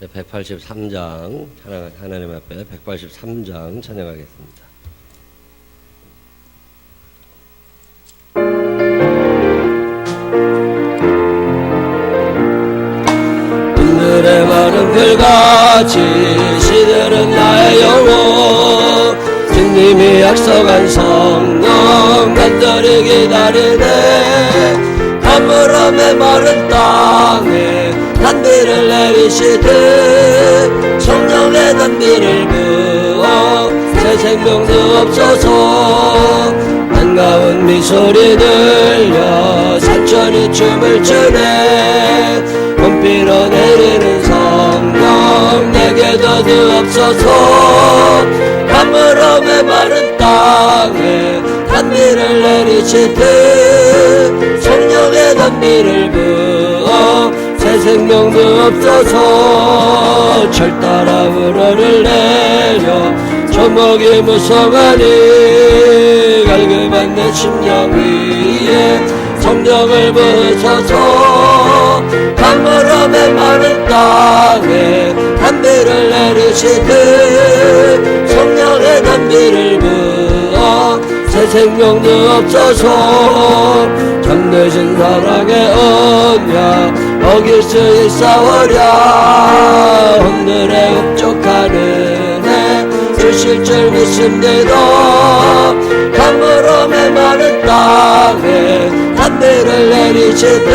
183장 하나님 앞에 183장 찬양하겠습니다. 오늘의 마른 불같이 시들은 나의 영혼 주님이 약속한 성령 간절히 기다리네 가물어 메마른 땅에 단비를 내리시듯 성령의 단비를 부어 새 생명도 없어서 반가운 미소리 들려 산천이 춤을 추네 봄비로 내리는 성령 내게도 주옵소서 가물어 메마른 땅에 단비를 내리시듯 성령의 단비를 부어 새 생명도 없어서 철 따라 우러를 내려 조목이 무성하니 갈급한 내 심령 위에 성령을 부으소서 가물어 메마른 땅에 단비를 내리시듯 성령의 단비를 부어 새 생명도 없어서 잠드신 사랑의 언약 어길 수 있사오랴 오늘의 흡족하는 애 주실 줄 믿습니다 가물어 메마른 땅에 단비를 내리시듯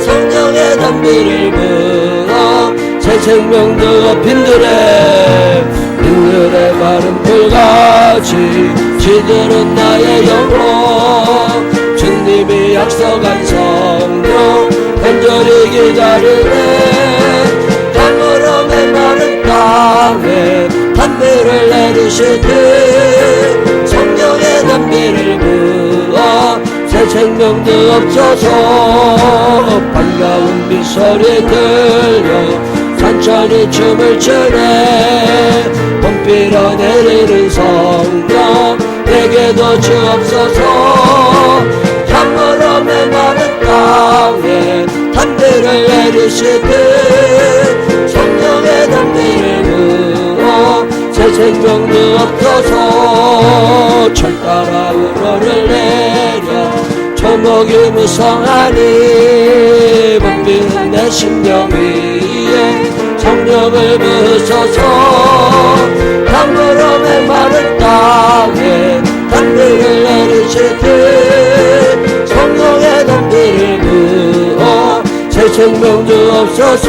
성령의 단비를 부어 새 생명도 빈들에 마른 불같이 시들은 나의 영혼 주님이 약속한 성령 간절히 기다리네 가물어 메마른 땅에 단비를 내리시듯 성령의 단비를 부어 새 생명도 없어서 반가운 빗소리 들려 산천이 춤을 추네 봄비로 내리는 성령 내게도 주옵소서 가물어 메마른 땅에 단비를 내리시듯 성령의 단비를 부어 새 생명도 없어서 철 따라 우러를 내려 조목이 무성하니 봄비는 내 심령 위에 성령을 부으소서 가물어 메마른 땅에 단비를 내리시듯 성령의 단비를 부어 새 생명도 없어서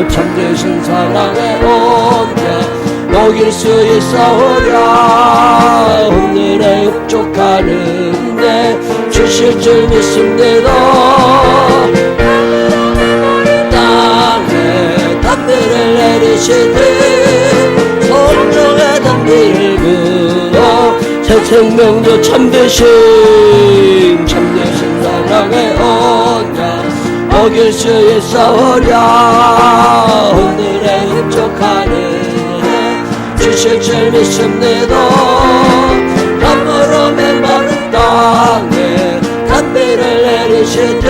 참되신 사랑의 언약 먹일 수 있사오랴 오늘의 흡족하는데 주실 줄 믿습니다 땅에 단비를 내리시듯 성령의 단비를 부어 새 생명도 참되신 사랑의 언약 먹일 수 있사오랴 오늘의 흡족하는 주실 줄 믿습니다 가물어 메마른 땅에 단비를 내리시듯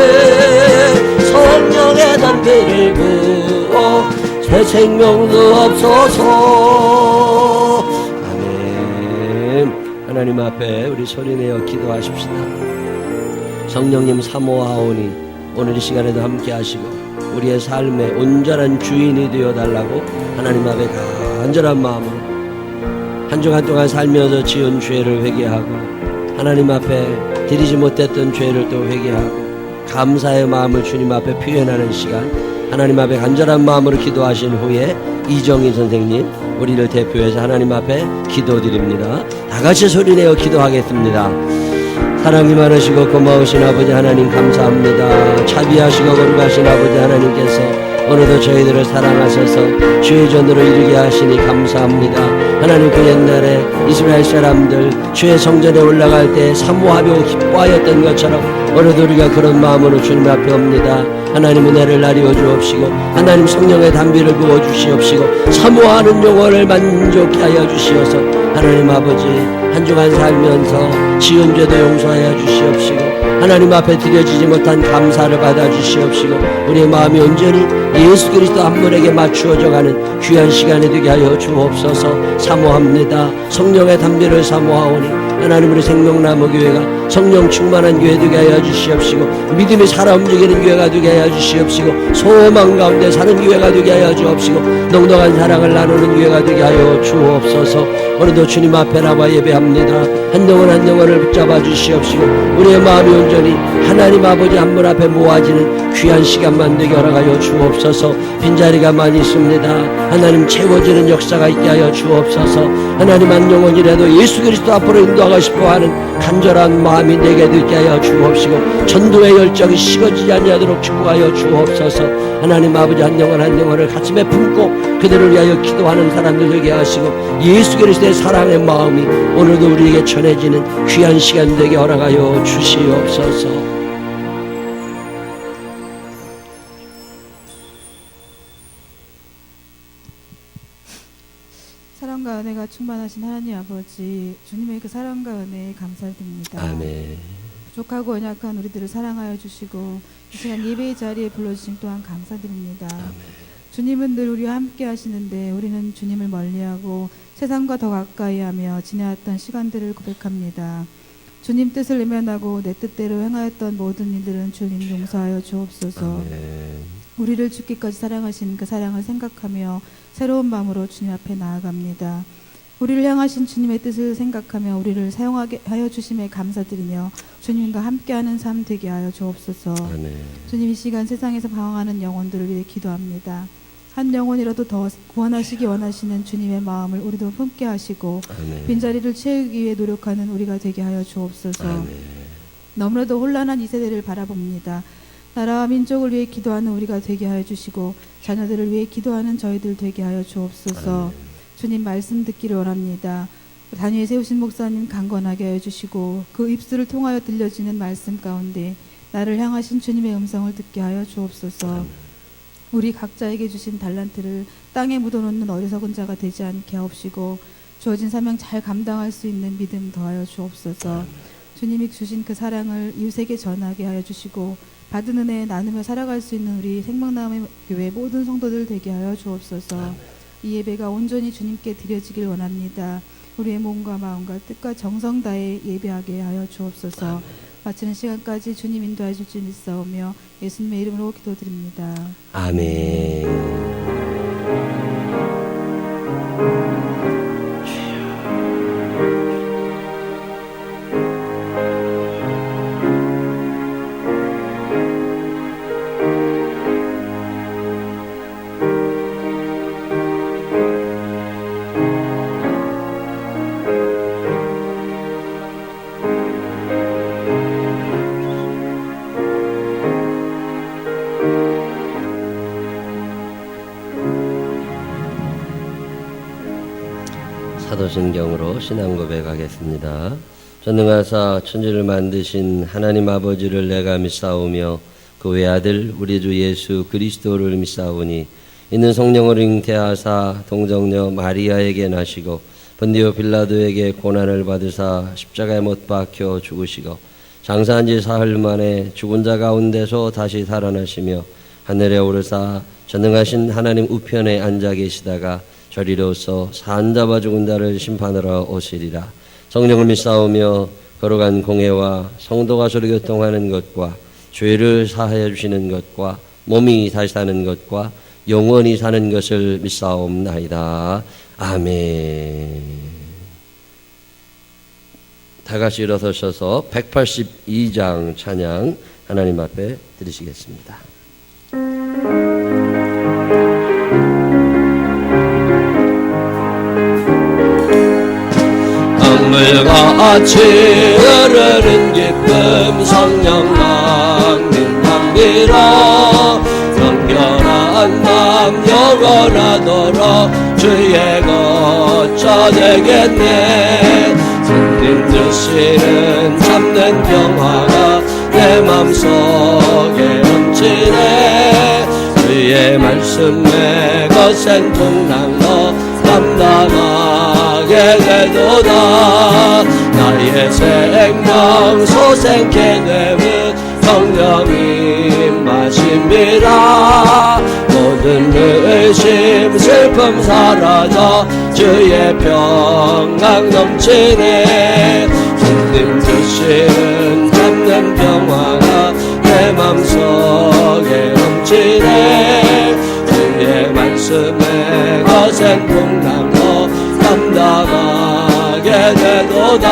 성령의 단비를 부어 새 생명도 없어서 아멘. 하나님 앞에 우리 소리내어 기도하십시다. 성령님 사모하오니 오늘 이 시간에도 함께 하시고 우리의 삶의 온전한 주인이 되어달라고 하나님 앞에 간절한 마음으로 한 주간 동안 살면서 지은 죄를 회개하고 하나님 앞에 드리지 못했던 죄를 또 회개하고 감사의 마음을 주님 앞에 표현하는 시간 하나님 앞에 간절한 마음으로 기도하신 후에 이정희 선생님 우리를 대표해서 하나님 앞에 기도드립니다. 다같이 소리내어 기도하겠습니다. 사랑이 많으시고 고마우신 아버지 하나님 감사합니다. 자비하시고 거룩하신 아버지 하나님께서 오늘도 저희들을 사랑하셔서 주의 전으로 이르게 하시니 감사합니다. 하나님 그 옛날에 이스라엘 사람들 주의 성전에 올라갈 때 사모하며 기뻐하였던 것처럼 오늘도 우리가 그런 마음으로 주님 앞에 옵니다. 하나님 은혜를 나리워 주옵시고 하나님 성령의 단비를 부어 주시옵시고 사모하는 영혼을 만족케 하여 주시어서 하나님 아버지 한 주간 살면서 지은 죄도 용서하여 주시옵시고 하나님 앞에 드려지지 못한 감사를 받아주시옵시고 우리의 마음이 온전히 예수 그리스도 한 분에게 맞추어져 가는 귀한 시간이 되게 하여 주옵소서. 사모합니다. 성령의 담대를 사모하오니 하나님 우리 생명나무 교회가 성령 충만한 교회 되게 하여 주시옵시고 믿음이 살아 움직이는 교회가 되게 하여 주시옵시고 소망 가운데 사는 교회가 되게 하여 주옵시고 넉넉한 사랑을 나누는 교회가 되게 하여 주옵소서. 오늘도 주님 앞에 나와 예배합니다. 한 영혼 한 영혼을 붙잡아 주시옵시고 우리의 마음이 온전히 하나님 아버지 한 분 앞에 모아지는 귀한 시간만 되게 허락하여 주옵소서. 빈자리가 많이 있습니다. 하나님 채워지는 역사가 있게 하여 주옵소서. 하나님 한 영혼이라도 예수 그리스도 앞으로 인도하고 싶어하는 간절한 마음이 내게 되게 하여 주옵시고 전도의 열정이 식어지지 아니하도록 축복하여 주옵소서. 하나님 아버지 한 영혼 한 영혼을 가슴에 품고 그들을 위하여 기도하는 사람들 되게 하시고 예수 그리스도의 사랑의 마음이 오늘도 우리에게 전해지는 귀한 시간 되게 허락하여 주시옵소서. 사랑과 은혜가 충만하신 하나님 아버지, 주님의 그 사랑과 은혜에 감사드립니다. 아멘. 부족하고 연약한 우리들을 사랑하여 주시고 이 시간 예배의 자리에 불러주심 또한 감사드립니다. 아멘. 주님은 늘 우리와 함께 하시는데 우리는 주님을 멀리하고 세상과 더 가까이하며 지내왔던 시간들을 고백합니다. 주님 뜻을 외면하고 내 뜻대로 행하였던 모든 일들은 주님 용서하여 주옵소서. 아멘. 우리를 죽기까지 사랑하신 그 사랑을 생각하며 새로운 마음으로 주님 앞에 나아갑니다. 우리를 향하신 주님의 뜻을 생각하며 우리를 사용하게 하여 주심에 감사드리며 주님과 함께하는 삶 되게 하여 주옵소서. 아멘. 주님 이 시간 세상에서 방황하는 영혼들을 위해 기도합니다. 한 영혼이라도 더 구원하시기 원하시는 주님의 마음을 우리도 품게 하시고 아멘. 빈자리를 채우기 위해 노력하는 우리가 되게 하여 주옵소서. 아멘. 너무나도 혼란한 이 세대를 바라봅니다. 나라와 민족을 위해 기도하는 우리가 되게 하여 주시고 자녀들을 위해 기도하는 저희들 되게 하여 주옵소서. 아멘. 주님 말씀 듣기를 원합니다. 단위에 세우신 목사님 강건하게 하여 주시고 그 입술을 통하여 들려지는 말씀 가운데 나를 향하신 주님의 음성을 듣게 하여 주옵소서. 아멘. 우리 각자에게 주신 달란트를 땅에 묻어놓는 어리석은 자가 되지 않게 하옵시고 주어진 사명 잘 감당할 수 있는 믿음 더하여 주옵소서. 아멘. 주님이 주신 그 사랑을 이웃에게 전하게 하여 주시고 받은 은혜에 나누며 살아갈 수 있는 우리 생명나무 교회 모든 성도들 되게 하여 주옵소서. 아멘. 이 예배가 온전히 주님께 드려지길 원합니다. 우리의 몸과 마음과 뜻과 정성 다해 예배하게 하여 주옵소서. 아멘. 마치는 시간까지 주님 인도해 줄 줄 믿사오며 예수님의 이름으로 기도드립니다. 아멘. 사도신경으로 신앙 고백하겠습니다. 전능하사 천지를 만드신 하나님 아버지를 내가 믿사오며 그 외아들 우리 주 예수 그리스도를 믿사오니 이는 성령을 잉태하사 동정녀 마리아에게 나시고 본디오 빌라도에게 고난을 받으사 십자가에 못 박혀 죽으시고 장사한 지 사흘 만에 죽은 자 가운데서 다시 살아나시며 하늘에 오르사 전능하신 하나님 우편에 앉아 계시다가 저리로서 산 잡아 죽은 자를 심판하러 오시리라. 성령을 믿사오며 거룩한 공회와 성도가 서로 교통하는 것과 죄를 사하여 주시는 것과 몸이 다시 사는 것과 영원히 사는 것을 믿사옵나이다. 아멘. 다 같이 일어서셔서 182장 찬양 하나님 앞에 드리시겠습니다. 강물같이 흐르는 기쁨 성령 강림합니다. 정결한 마음 영원하도록 주의 거처 되겠네. 성님 드시는 참된 평화가 내 맘속에 넘치네. 주의 말씀에 거센 풍랑도 감당하게 되도다. 나의 생명 소생케 되는 성령님 마십니다. 모든 의심 슬픔 사라져 주의 평강 넘치네. 주님 주시는 참된 평화가 내 맘속에 넘치네. 주의 말씀에 거센 풍랑도 감당하게 되도다.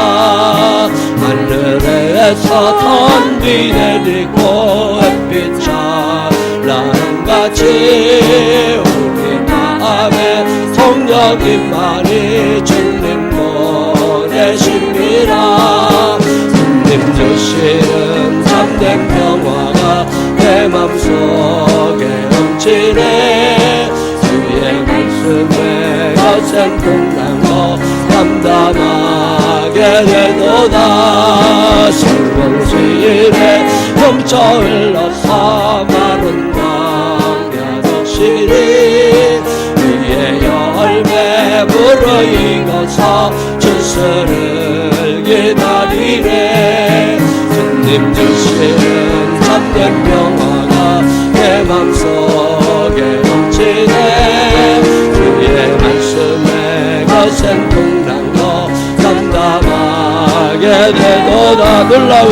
하늘에서 던비 내리고 햇빛 찬란같이 우리 마음에 성령님만이 주님 보내십니다. 주님 주시는 참된 평화가 내 맘속에 넘치네. 주의 말씀에 거센 풍랑도 감당하게 되도다. 슬픔시일에 넘쳐 흘러서 마른 광야 적시리 위에 열매 무르익어서 주스를 기다리네. 주님 주시는 참된 평화가 내 맘속에 넘치네. 주의 말씀에 거센 풍랑도 감당하게 되도다. 놀라우신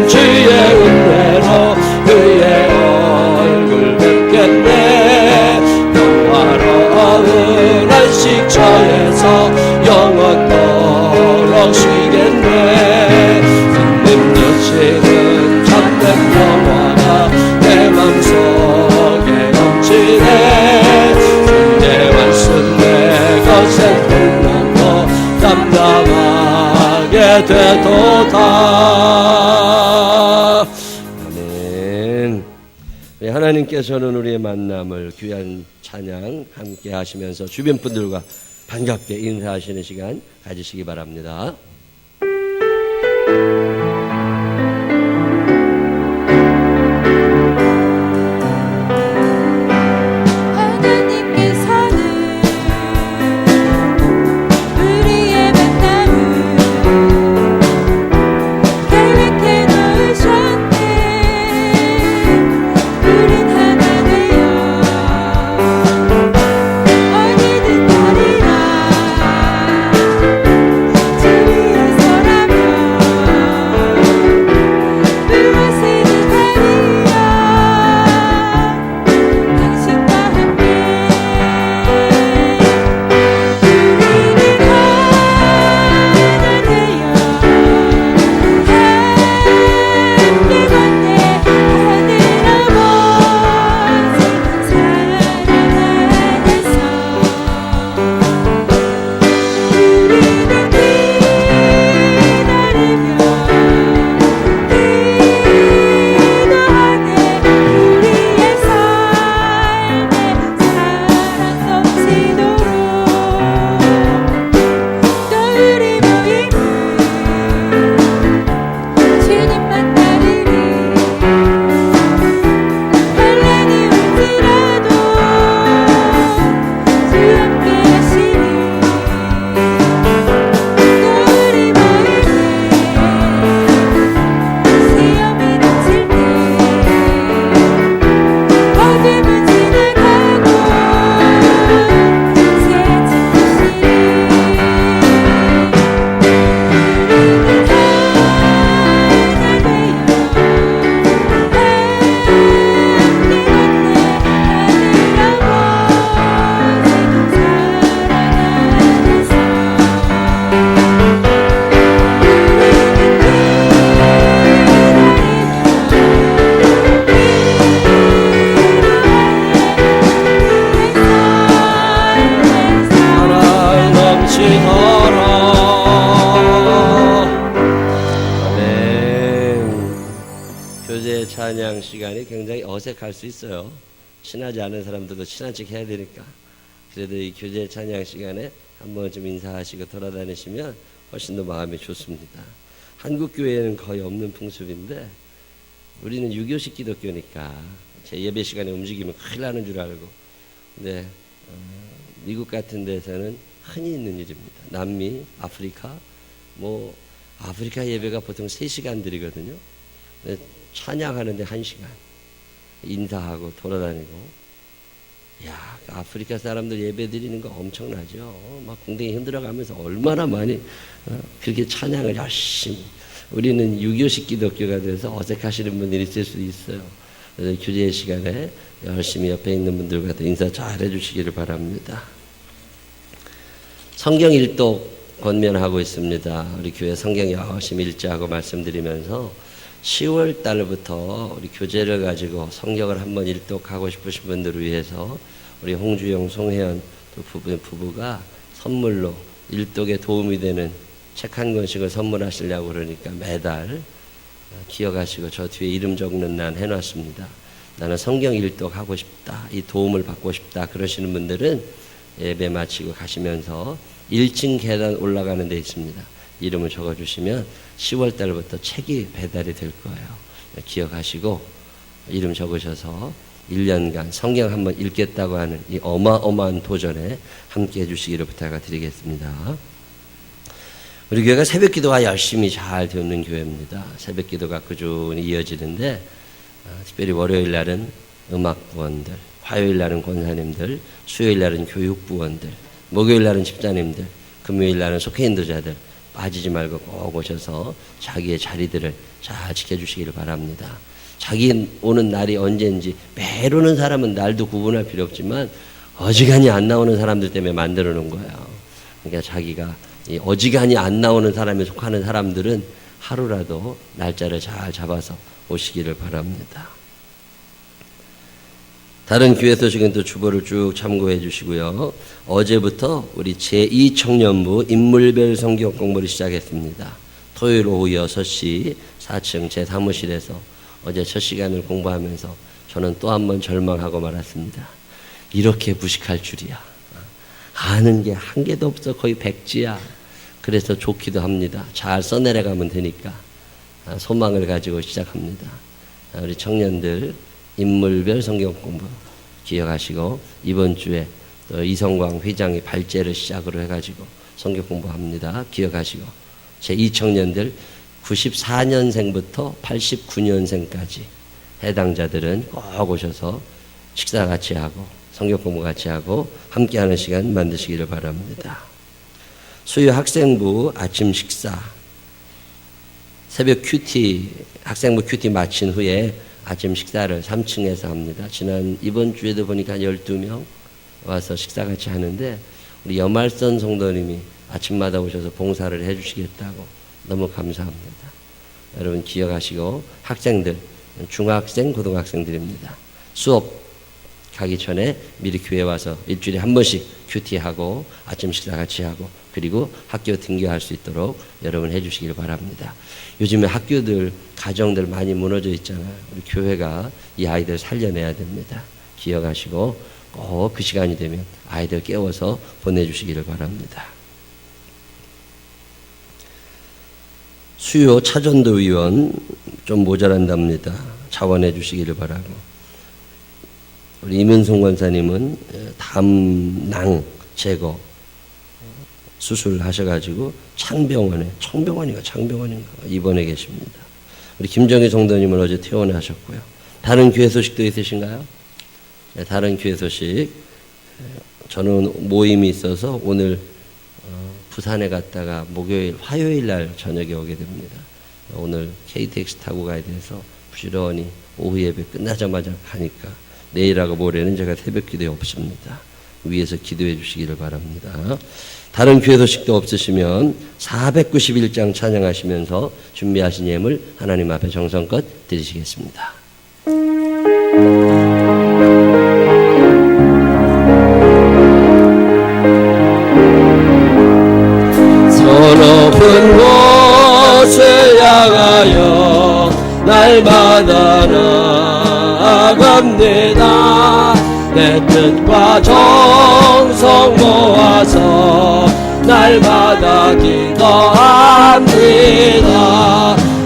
주의 은혜로 그의 얼굴 뵙겠네. 평화로운 안식처에서 영원토록 쉬겠네. 주님 주시는 참된 평화가 내 맘속에 넘치네. 주의 말씀에 거센 풍랑도 감당하게 되도다. 아멘. 하나님께서는 우리의 만남을 귀한 찬양 함께 하시면서 주변 분들과 반갑게 인사하시는 시간 가지시기 바랍니다. 찬양 시간이 굉장히 어색할 수 있어요. 친하지 않은 사람들도 친한 척 해야 되니까. 그래도 이 교제 찬양 시간에 한번 좀 인사하시고 돌아다니시면 훨씬 더 마음이 좋습니다. 한국 교회에는 거의 없는 풍습인데 우리는 유교식 기독교니까 제 예배 시간에 움직이면 큰일 나는 줄 알고, 근데 미국 같은 데서는 흔히 있는 일입니다. 남미, 아프리카, 아프리카 예배가 보통 3시간 드리거든요. 찬양하는데 1시간. 인사하고 돌아다니고. 아프리카 사람들 예배 드리는 거 엄청나죠. 막 궁뎅이 흔들어가면서 얼마나 많이 그렇게 찬양을 열심히. 우리는 유교식 기독교가 돼서 어색하시는 분들이 있을 수 있어요. 그래서 규제 시간에 열심히 옆에 있는 분들과 인사 잘 해주시기를 바랍니다. 성경 일독 권면하고 있습니다. 우리 교회 성경 열심히 읽자고 말씀드리면서 10월 달부터 우리 교재를 가지고 성경을 한번 일독하고 싶으신 분들을 위해서 우리 홍주영, 송혜연 부부가 선물로 일독에 도움이 되는 책 한 권씩을 선물하시려고 그러니까 매달 기억하시고 저 뒤에 이름 적는 날 해놨습니다. 나는 성경 일독 하고 싶다, 이 도움을 받고 싶다 그러시는 분들은 예배 마치고 가시면서 1층 계단 올라가는 데 있습니다. 이름을 적어주시면 10월 달부터 책이 배달이 될 거예요. 기억하시고 이름 적으셔서 1년간 성경 한번 읽겠다고 하는 이 어마어마한 도전에 함께 해주시기를 부탁드리겠습니다. 우리 교회가 새벽 기도가 열심히 잘 되는 교회입니다. 새벽 기도가 꾸준히 이어지는데 특별히 월요일 날은 음악부원들, 화요일 날은 권사님들, 수요일 날은 교육부원들, 목요일 날은 집사님들, 금요일 날은 속회인도자들 빠지지 말고 꼭 오셔서 자기의 자리들을 잘 지켜주시기를 바랍니다. 자기 오는 날이 언제인지 매일 오는 사람은 날도 구분할 필요 없지만 어지간히 안 나오는 사람들 때문에 만들어 놓은 거예요. 그러니까 자기가 이 어지간히 안 나오는 사람에 속하는 사람들은 하루라도 날짜를 잘 잡아서 오시기를 바랍니다. 다른 교회 소식은 또 주보를 쭉 참고해 주시고요. 어제부터 우리 제2청년부 인물별 성경 공부를 시작했습니다. 토요일 오후 6시 4층 제 사무실에서 어제 첫 시간을 공부하면서 저는 또 한 번 절망하고 말았습니다. 이렇게 무식할 줄이야. 아는 게 한 개도 없어. 거의 백지야. 그래서 좋기도 합니다. 잘 써내려가면 되니까 소망을 가지고 시작합니다. 우리 청년들 인물별 성경 공부 기억하시고 이번 주에 또 이성광 회장이 발제를 시작으로 해가지고 성경 공부합니다. 기억하시고 제2청년들 94년생부터 89년생까지 해당자들은 꼭 오셔서 식사 같이 하고 성경 공부 같이 하고 함께하는 시간 만드시기를 바랍니다. 수요 학생부 아침 식사 새벽 큐티 학생부 큐티 마친 후에 아침 식사를 3층에서 합니다. 이번 주에도 보니까 12명 와서 식사 같이 하는데 우리 여말선 성도님이 아침마다 오셔서 봉사를 해주시겠다고 너무 감사합니다. 여러분 기억하시고 학생들 중학생 고등학생들입니다. 수업 가기 전에 미리 교회 와서 일주일에 한 번씩 큐티하고 아침 식사 같이 하고 그리고 학교 등교할 수 있도록 여러분 해주시길 바랍니다. 요즘에 학교들 가정들 많이 무너져 있잖아요. 우리 교회가 이 아이들 살려내야 됩니다. 기억하시고 꼭 그 시간이 되면 아이들 깨워서 보내주시기를 바랍니다. 수요 차전도 위원 좀 모자란답니다. 자원해 주시기를 바라고 우리 이문송 권사님은 담낭 제거 수술하셔가지고 청병원인가 입원해 계십니다. 우리 김정희 성도님은 어제 퇴원하셨고요. 다른 교회 소식도 있으신가요? 네, 다른 교회 소식 저는 모임이 있어서 오늘 부산에 갔다가 화요일 날 저녁에 오게 됩니다. 오늘 KTX 타고 가야 돼서 부지런히 오후 예배 끝나자마자 가니까 내일하고 모레는 제가 새벽 기도에 없습니다. 위에서 기도해 주시기를 바랍니다. 다른 교회 소식도 없으시면 491장 찬양하시면서 준비하신 예물 하나님 앞에 정성껏 드리시겠습니다. 저 높은 곳을 향하여 날마다 나아갑니다. 내 뜻과 정성 모아서 날마다 기도합니다.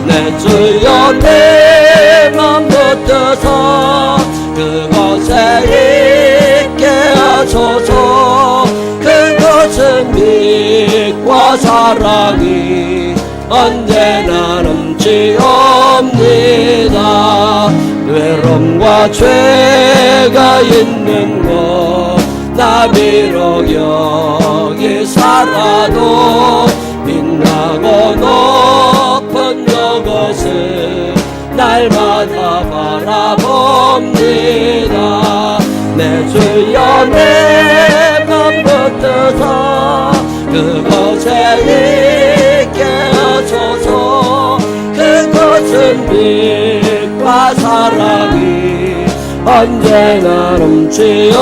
내 주 옆에만 붙어서 그곳에 있게 하소서. 사랑이 언제나 넘치옵니다. 외로움과 죄가 있는 곳 나 비록 여기 살아도 빛나고 높은 그곳을 날마다 바라봅니다. 내 주여 내 맘 붙들어서 그곳에 있게 하소서. 그곳은 빛과 사랑이 언제나 넘치옵니다.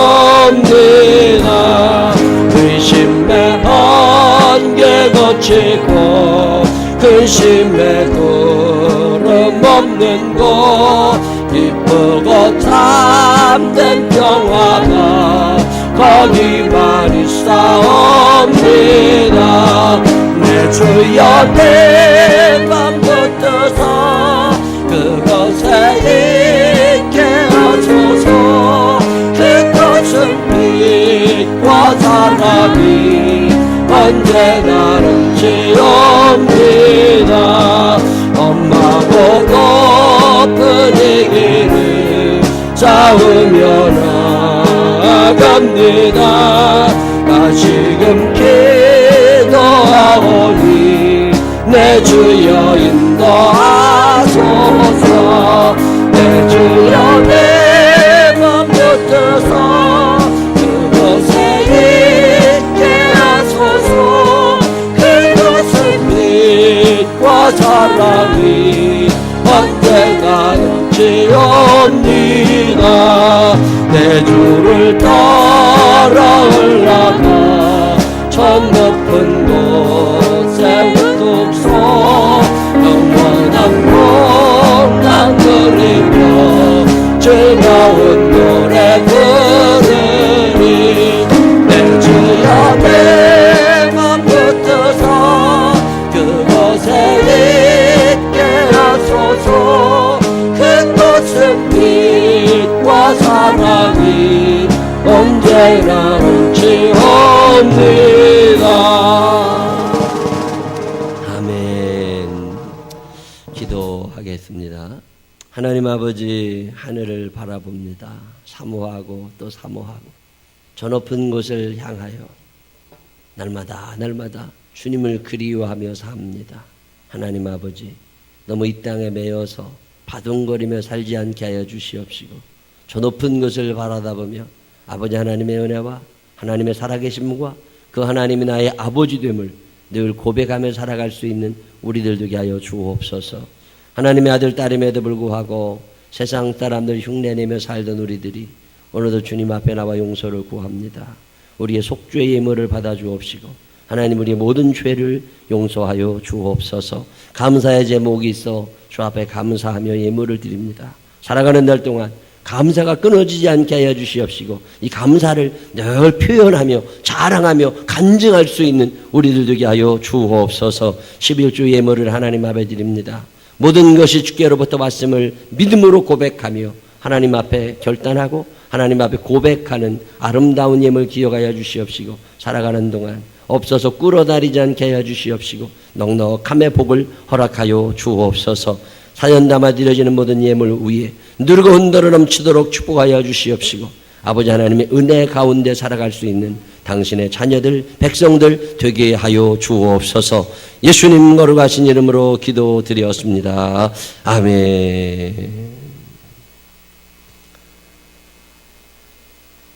의심의 번개 거치고 근심의 구름 없는 곳 기쁘고 참된 평화가 거기만 있사옵니다. 내 주여 내 맘 붙들어서 그곳에 있게 하소서. 그것은 빛과 사랑이 언제나 넘치옵니다. 엄마고 높은 이 길을 싸우며 나아갑니다. 다시금 기도하오니 내 주여 인도하소서. 내 주여 내 맘 붙들어서 그곳에 있게 하소서. 그곳은 빛과 사랑이 언제나 넘치옵니다. 내 주를 따라 올라가 저 높은 곳에 우뚝 서 영원한 풍랑 그리며 즐거운 노래 부르니 내 주여 내 맘 붙들어서 그곳에 있게 하소서. 그곳은 빛과 사랑이 언제나 넘치옵니다. 아멘. 기도하겠습니다. 하나님 아버지, 하늘을 바라봅니다. 사모하고 또 사모하고 저 높은 곳을 향하여 날마다 주님을 그리워하며 삽니다. 하나님 아버지, 너무 이 땅에 매여서 바둥거리며 살지 않게 하여 주시옵시고 저 높은 곳을 바라다보며 아버지 하나님의 은혜와 하나님의 살아계심과 그 하나님이 나의 아버지 됨을 늘 고백하며 살아갈 수 있는 우리들 되게 하여 주옵소서. 하나님의 아들 딸임에도 불구하고 세상 사람들 흉내내며 살던 우리들이 오늘도 주님 앞에 나와 용서를 구합니다. 우리의 속죄의 예물을 받아 주옵시고 하나님 우리의 모든 죄를 용서하여 주옵소서. 감사의 제목이 있어 주 앞에 감사하며 예물을 드립니다. 살아가는 날 동안 감사가 끊어지지 않게 하여 주시옵시고 이 감사를 늘 표현하며 자랑하며 간증할 수 있는 우리들 되게 하여 주옵소서. 11주 예물을 하나님 앞에 드립니다. 모든 것이 주께로부터 왔음을 믿음으로 고백하며 하나님 앞에 결단하고 하나님 앞에 고백하는 아름다운 예물 기억하여 주시옵시고 살아가는 동안 없어서 꿇어다리지 않게 하여 주시옵시고 넉넉함의 복을 허락하여 주옵소서. 사연 담아 드려지는 모든 예물 위에 누르고 흔들어 넘치도록 축복하여 주시옵시고 아버지 하나님의 은혜 가운데 살아갈 수 있는 당신의 자녀들 백성들 되게 하여 주옵소서. 예수님 거룩하신 이름으로 기도드렸습니다. 아멘.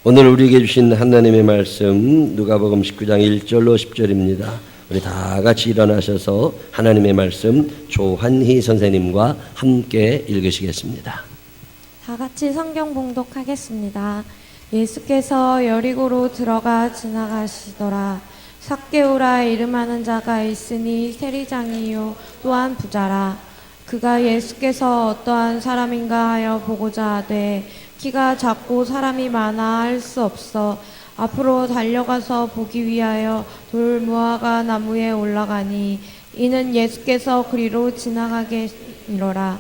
오늘 우리에게 주신 하나님의 말씀 누가복음 19장 1절로 10절입니다. 우리 다 같이 일어나셔서 하나님의 말씀 조한희 선생님과 함께 읽으시겠습니다. 다 같이 성경 봉독하겠습니다. 예수께서 여리고로 들어가 지나가시더라. 삭개오라 이름하는 자가 있으니 세리장이요 또한 부자라. 그가 예수께서 어떠한 사람인가 하여 보고자 하되 키가 작고 사람이 많아 할 수 없어 앞으로 달려가서 보기 위하여 돌 무화과 나무에 올라가니 이는 예수께서 그리로 지나가게 이러라.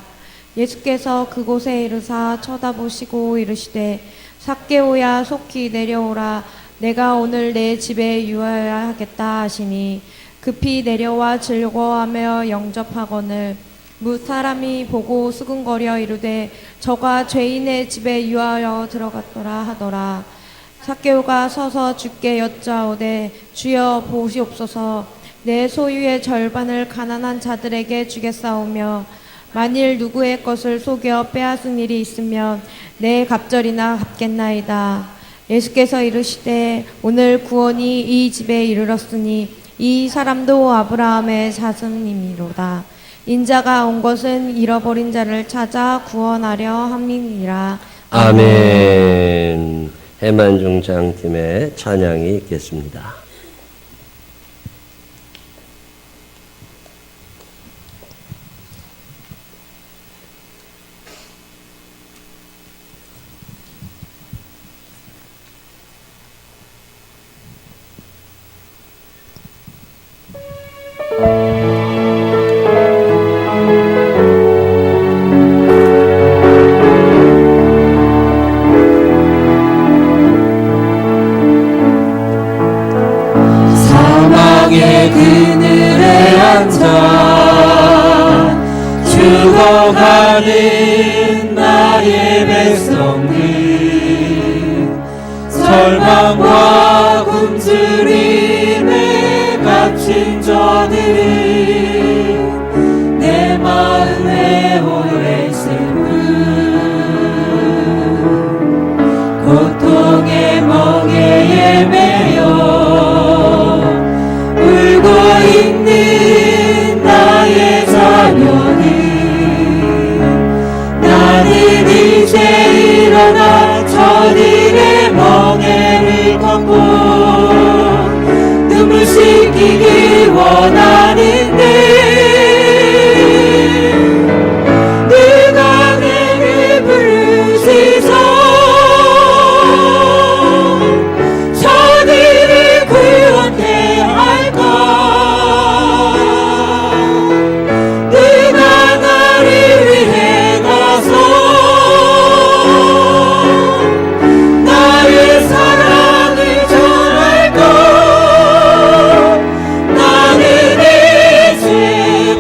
예수께서 그곳에 이르사 쳐다보시고 이르시되 삭개오야 속히 내려오라. 내가 오늘 내 집에 유하여야 하겠다 하시니 급히 내려와 즐거워하며 영접하거늘 무사람이 보고 수근거려 이르되 저가 죄인의 집에 유하여 들어갔더라 하더라. 삭개오가 서서 주께 여짜오되 주여 보시옵소서 내 소유의 절반을 가난한 자들에게 주겠사오며 만일 누구의 것을 속여 빼앗은 일이 있으면 내 갑절이나 갚겠나이다. 예수께서 이르시되 오늘 구원이 이 집에 이르렀으니 이 사람도 아브라함의 자손이미로다. 인자가 온 것은 잃어버린 자를 찾아 구원하려 함이니라. 아멘. 해만중장팀의 찬양이 있겠습니다. 사망의 그늘에 앉아 죽어가는 나의 백성들 절망과 굶주림에 갇힌 저들은 내 마음에 오래 슬픈 고통의 멍에에 매여 울고 있는 나의 자녀들 나는 이제 일어나 저들의 멍에를 걷고 눈물 씻기기 원하는데 누가 내게 부르시소 저들을 구원해 할까 누가 나를 위해 가서 나의 사랑을 전할까 나는 이제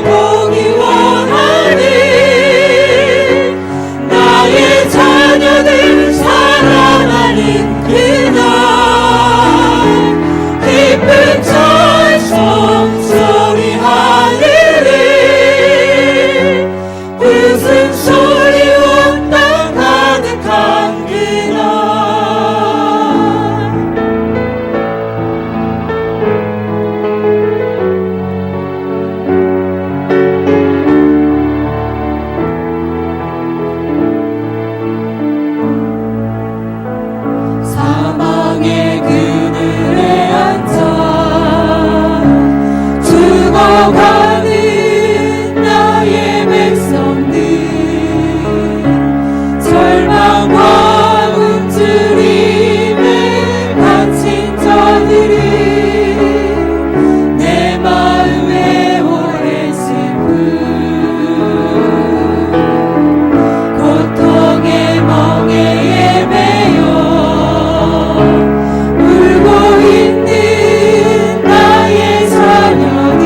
보기 원하는 나의 자녀들 사랑하는 그날 기쁜 찬송 소리 하늘에 웃음소리 온 땅 가득한 그날 사망의 그늘에 앉아 죽어가는 나의 백성들 절망과 굶주림에 갇힌 저들은 내 마음에 오래 슬픈 고통의 멍에에 매여 울고 있는 나의 자녀들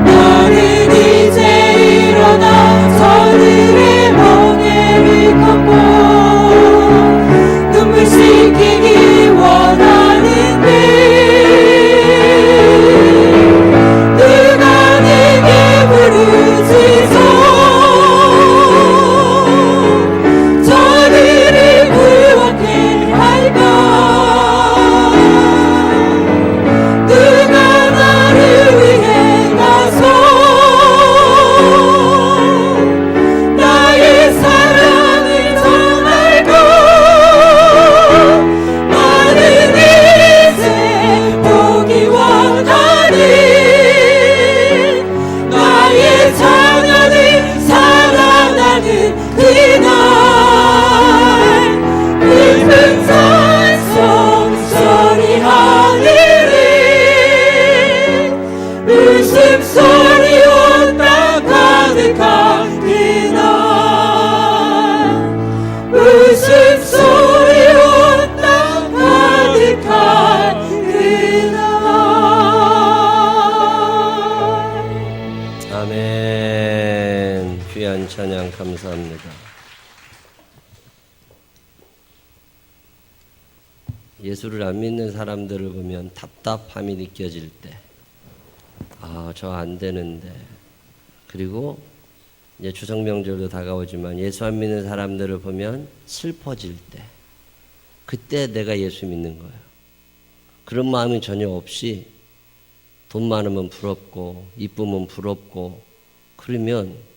나는 이제 일어나 저들의 멍에를 걷고 눈물 씻기기 원하는데 누가 내게 부르시소 저들을 구원해 할까 누가 나를 위해 가서 나의 사랑을 전할까 나는 이제 보기 원하는 나의 자녀들 사랑하는 그날 깊은 찬송 소리 하늘에 웃음소리 온 땅 가득한 그날 웃음소리 온 땅 가득한 그날 찬양 감사합니다. 예수를 안 믿는 사람들을 보면 답답함이 느껴질 때, 저 안 되는데. 그리고 이제 추석 명절도 다가오지만 예수 안 믿는 사람들을 보면 슬퍼질 때, 그때 내가 예수 믿는 거예요. 그런 마음이 전혀 없이 돈 많으면 부럽고 이쁘면 부럽고 그러면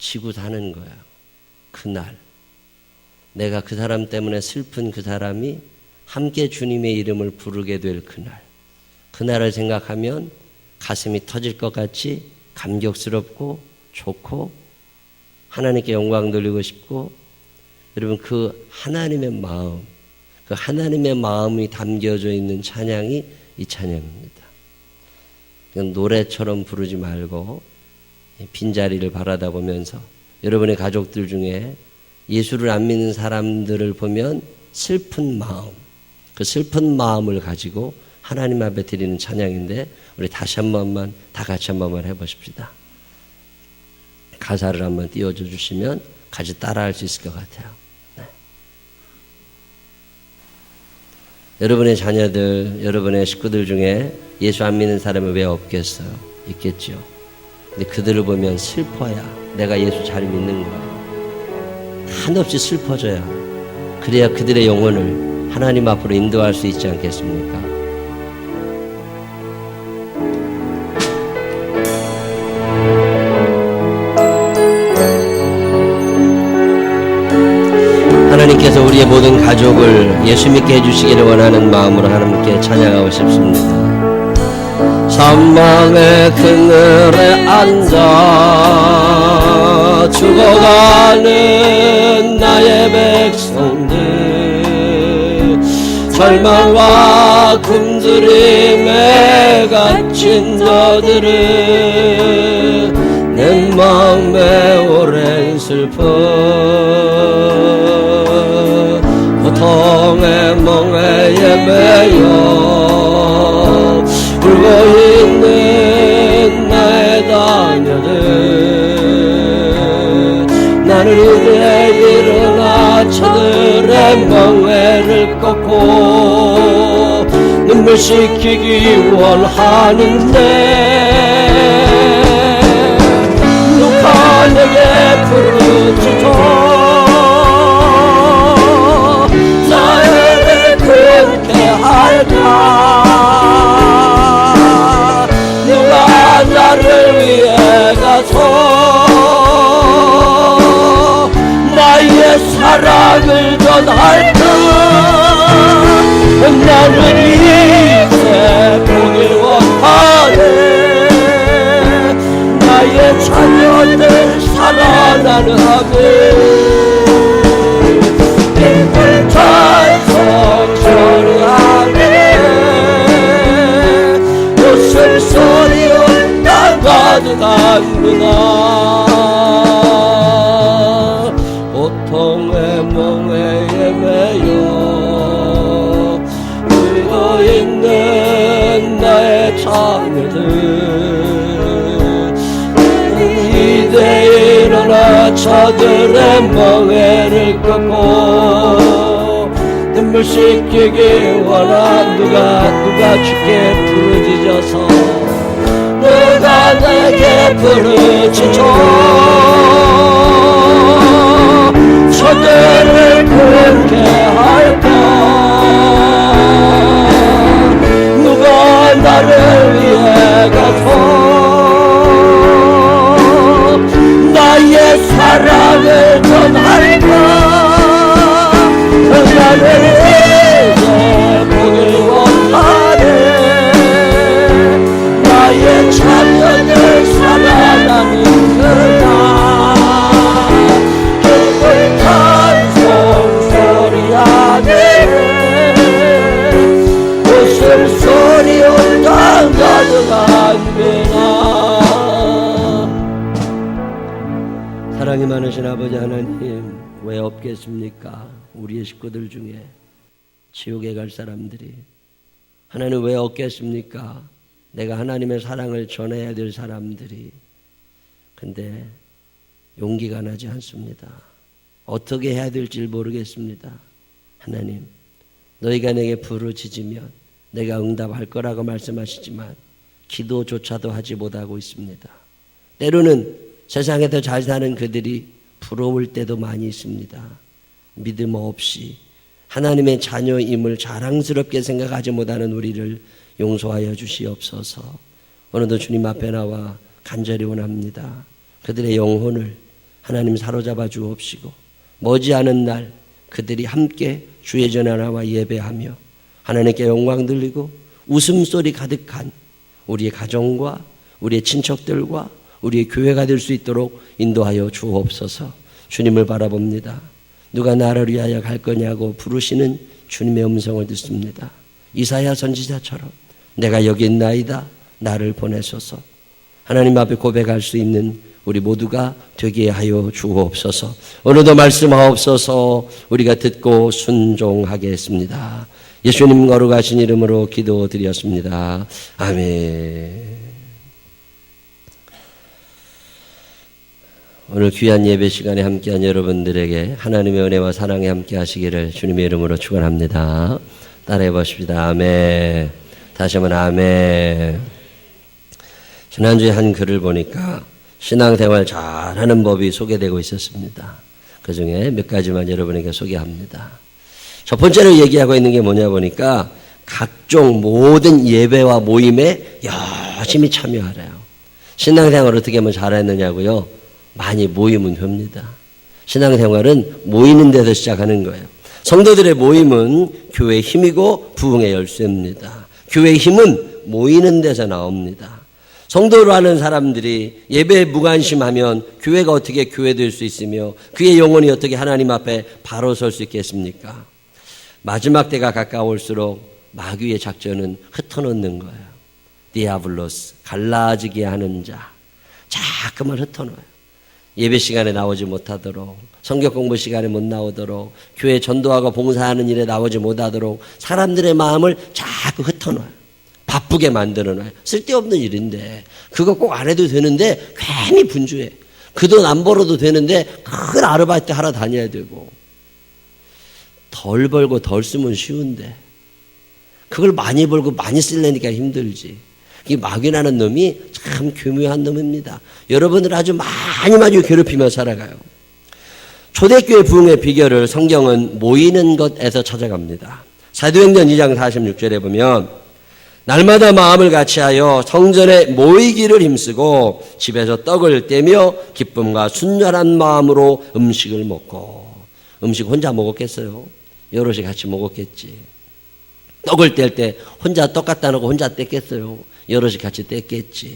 지고 사는 거예요. 그날 내가 그 사람 때문에 슬픈 그 사람이 함께 주님의 이름을 부르게 될 그날을 생각하면 가슴이 터질 것 같이 감격스럽고 좋고 하나님께 영광 돌리고 싶고, 여러분 그 하나님의 마음, 그 하나님의 마음이 담겨져 있는 찬양이 이 찬양입니다. 그냥 노래처럼 부르지 말고 빈자리를 바라다 보면서 여러분의 가족들 중에 예수를 안 믿는 사람들을 보면 슬픈 마음, 그 슬픈 마음을 가지고 하나님 앞에 드리는 찬양인데, 우리 다시 한 번만 다 같이 한 번만 해보십시다. 가사를 한번 띄워줘 주시면 같이 따라할 수 있을 것 같아요. 네. 여러분의 자녀들, 여러분의 식구들 중에 예수 안 믿는 사람이 왜 없겠어요? 있겠죠. 근데 그들을 보면 슬퍼야 내가 예수 잘 믿는 거예요. 한없이 슬퍼져야, 그래야 그들의 영혼을 하나님 앞으로 인도할 수 있지 않겠습니까? 하나님께서 우리의 모든 가족을 예수 믿게 해주시기를 원하는 마음으로 하나님께 찬양하고 싶습니다. 사망의 그늘에 앉아 죽어가는 나의 백성들, 절망과 굶주림에 갇힌 자들은 내 마음에 오랜 슬픔, 고통의 멍에 매여 울고 있는 나의 자녀들, 나는 이제 일어나 저들의 멍에를 꺾고 눈물 씻기기 원하는데, 누가 내게 부르짖어 나를 그렇게 할까? 누가 나를 위해 가서 나의 사랑을 전할까? 나는 이제 보길 원하네. 나의 자녀들 살아나는 하늘, 기쁜 찬송 소리하네. 웃음소리로 날 가득하구나. 고통의 멍에 매여 울고 있는 나의 자녀들, 이제 일어나 저들의 멍에를 꺾고 눈물 씻기기 원한 누가 주께 부르짖어서, 누가 내게 부르짖어 저들을 그렇게 할까? 누가 나를 위해 가서 나의 사랑을 전할까? 나는 이제 보길 원하네. 나의 자녀들 살아나는 그날, 기쁜 찬송 소리하네. 웃음소리로 다 가득한 그날. 사랑이 많으신 아버지 하나님, 왜 없겠습니까? 우리의 식구들 중에 지옥에 갈 사람들이. 하나님 왜 없겠습니까? 내가 하나님의 사랑을 전해야 될 사람들이. 근데 용기가 나지 않습니다. 어떻게 해야 될지 모르겠습니다. 하나님, 너희가 내게 부르짖으면 내가 응답할 거라고 말씀하시지만 기도조차도 하지 못하고 있습니다. 때로는 세상에서 잘 사는 그들이 부러울 때도 많이 있습니다. 믿음 없이 하나님의 자녀임을 자랑스럽게 생각하지 못하는 우리를 용서하여 주시옵소서. 오늘도 주님 앞에 나와 간절히 원합니다. 그들의 영혼을 하나님 사로잡아 주옵시고 머지않은 날 그들이 함께 주의 전에 나와 예배하며 하나님께 영광 돌리고 웃음소리 가득한 우리의 가정과 우리의 친척들과 우리의 교회가 될 수 있도록 인도하여 주옵소서. 주님을 바라봅니다. 누가 나를 위하여 갈 거냐고 부르시는 주님의 음성을 듣습니다. 이사야 선지자처럼 내가 여기 있나이다, 나를 보내소서. 하나님 앞에 고백할 수 있는 우리 모두가 되게 하여 주옵소서. 오늘도 말씀하옵소서. 우리가 듣고 순종하겠습니다. 예수님 거룩하신 이름으로 기도드렸습니다. 아멘. 오늘 귀한 예배 시간에 함께한 여러분들에게 하나님의 은혜와 사랑에 함께 하시기를 주님의 이름으로 축원합니다. 따라해 보십시다. 아멘. 다시 한번 아멘. 지난주에 한 글을 보니까 신앙생활 잘하는 법이 소개되고 있었습니다. 그 중에 몇 가지만 여러분에게 소개합니다. 첫 번째로 얘기하고 있는 게 뭐냐 보니까 각종 모든 예배와 모임에 열심히 참여하래요. 신앙생활 어떻게 하면 잘했느냐고요? 많이 모이면 됩니다. 신앙생활은 모이는 데서 시작하는 거예요. 성도들의 모임은 교회의 힘이고 부흥의 열쇠입니다. 교회의 힘은 모이는 데서 나옵니다. 성도로 하는 사람들이 예배에 무관심하면 교회가 어떻게 교회될 수 있으며 그의 영혼이 어떻게 하나님 앞에 바로 설 수 있겠습니까? 마지막 때가 가까울수록 마귀의 작전은 흩어놓는 거예요. 디아블로스, 갈라지게 하는 자, 자꾸만 흩어놓아요. 예배 시간에 나오지 못하도록, 성경 공부 시간에 못 나오도록, 교회 전도하고 봉사하는 일에 나오지 못하도록 사람들의 마음을 자꾸 흩어놔요. 바쁘게 만들어놔요. 쓸데없는 일인데 그거 꼭 안 해도 되는데 괜히 분주해. 그 돈 안 벌어도 되는데 큰 아르바이트 하러 다녀야 되고, 덜 벌고 덜 쓰면 쉬운데 그걸 많이 벌고 많이 쓰려니까 힘들지. 이 마귀라는 놈이 참 교묘한 놈입니다. 여러분들 아주 많이 괴롭히며 살아가요. 초대교회 부흥의 비결을 성경은 모이는 것에서 찾아갑니다. 사도행전 2장 46절에 보면 날마다 마음을 같이하여 성전에 모이기를 힘쓰고 집에서 떡을 떼며 기쁨과 순전한 마음으로 음식을 먹고. 음식 혼자 먹었겠어요? 여럿이 같이 먹었겠지. 떡을 뗄 때 혼자 떡 갖다 놓고 혼자 뗐겠어요? 여럿이 같이 뗐겠지.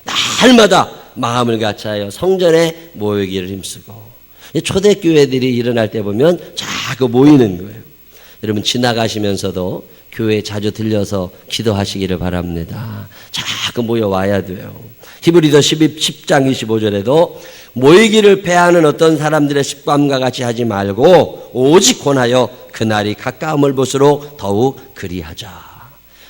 날마다 마음을 같이하여 성전에 모이기를 힘쓰고. 초대교회들이 일어날 때 보면 자꾸 모이는 거예요. 여러분 지나가시면서도 교회에 자주 들려서 기도하시기를 바랍니다. 자꾸 모여와야 돼요. 히브리서 10장 25절에도 모이기를 패하는 어떤 사람들의 습관과 같이 하지 말고 오직 권하여 그날이 가까움을 볼수록 더욱 그리하자.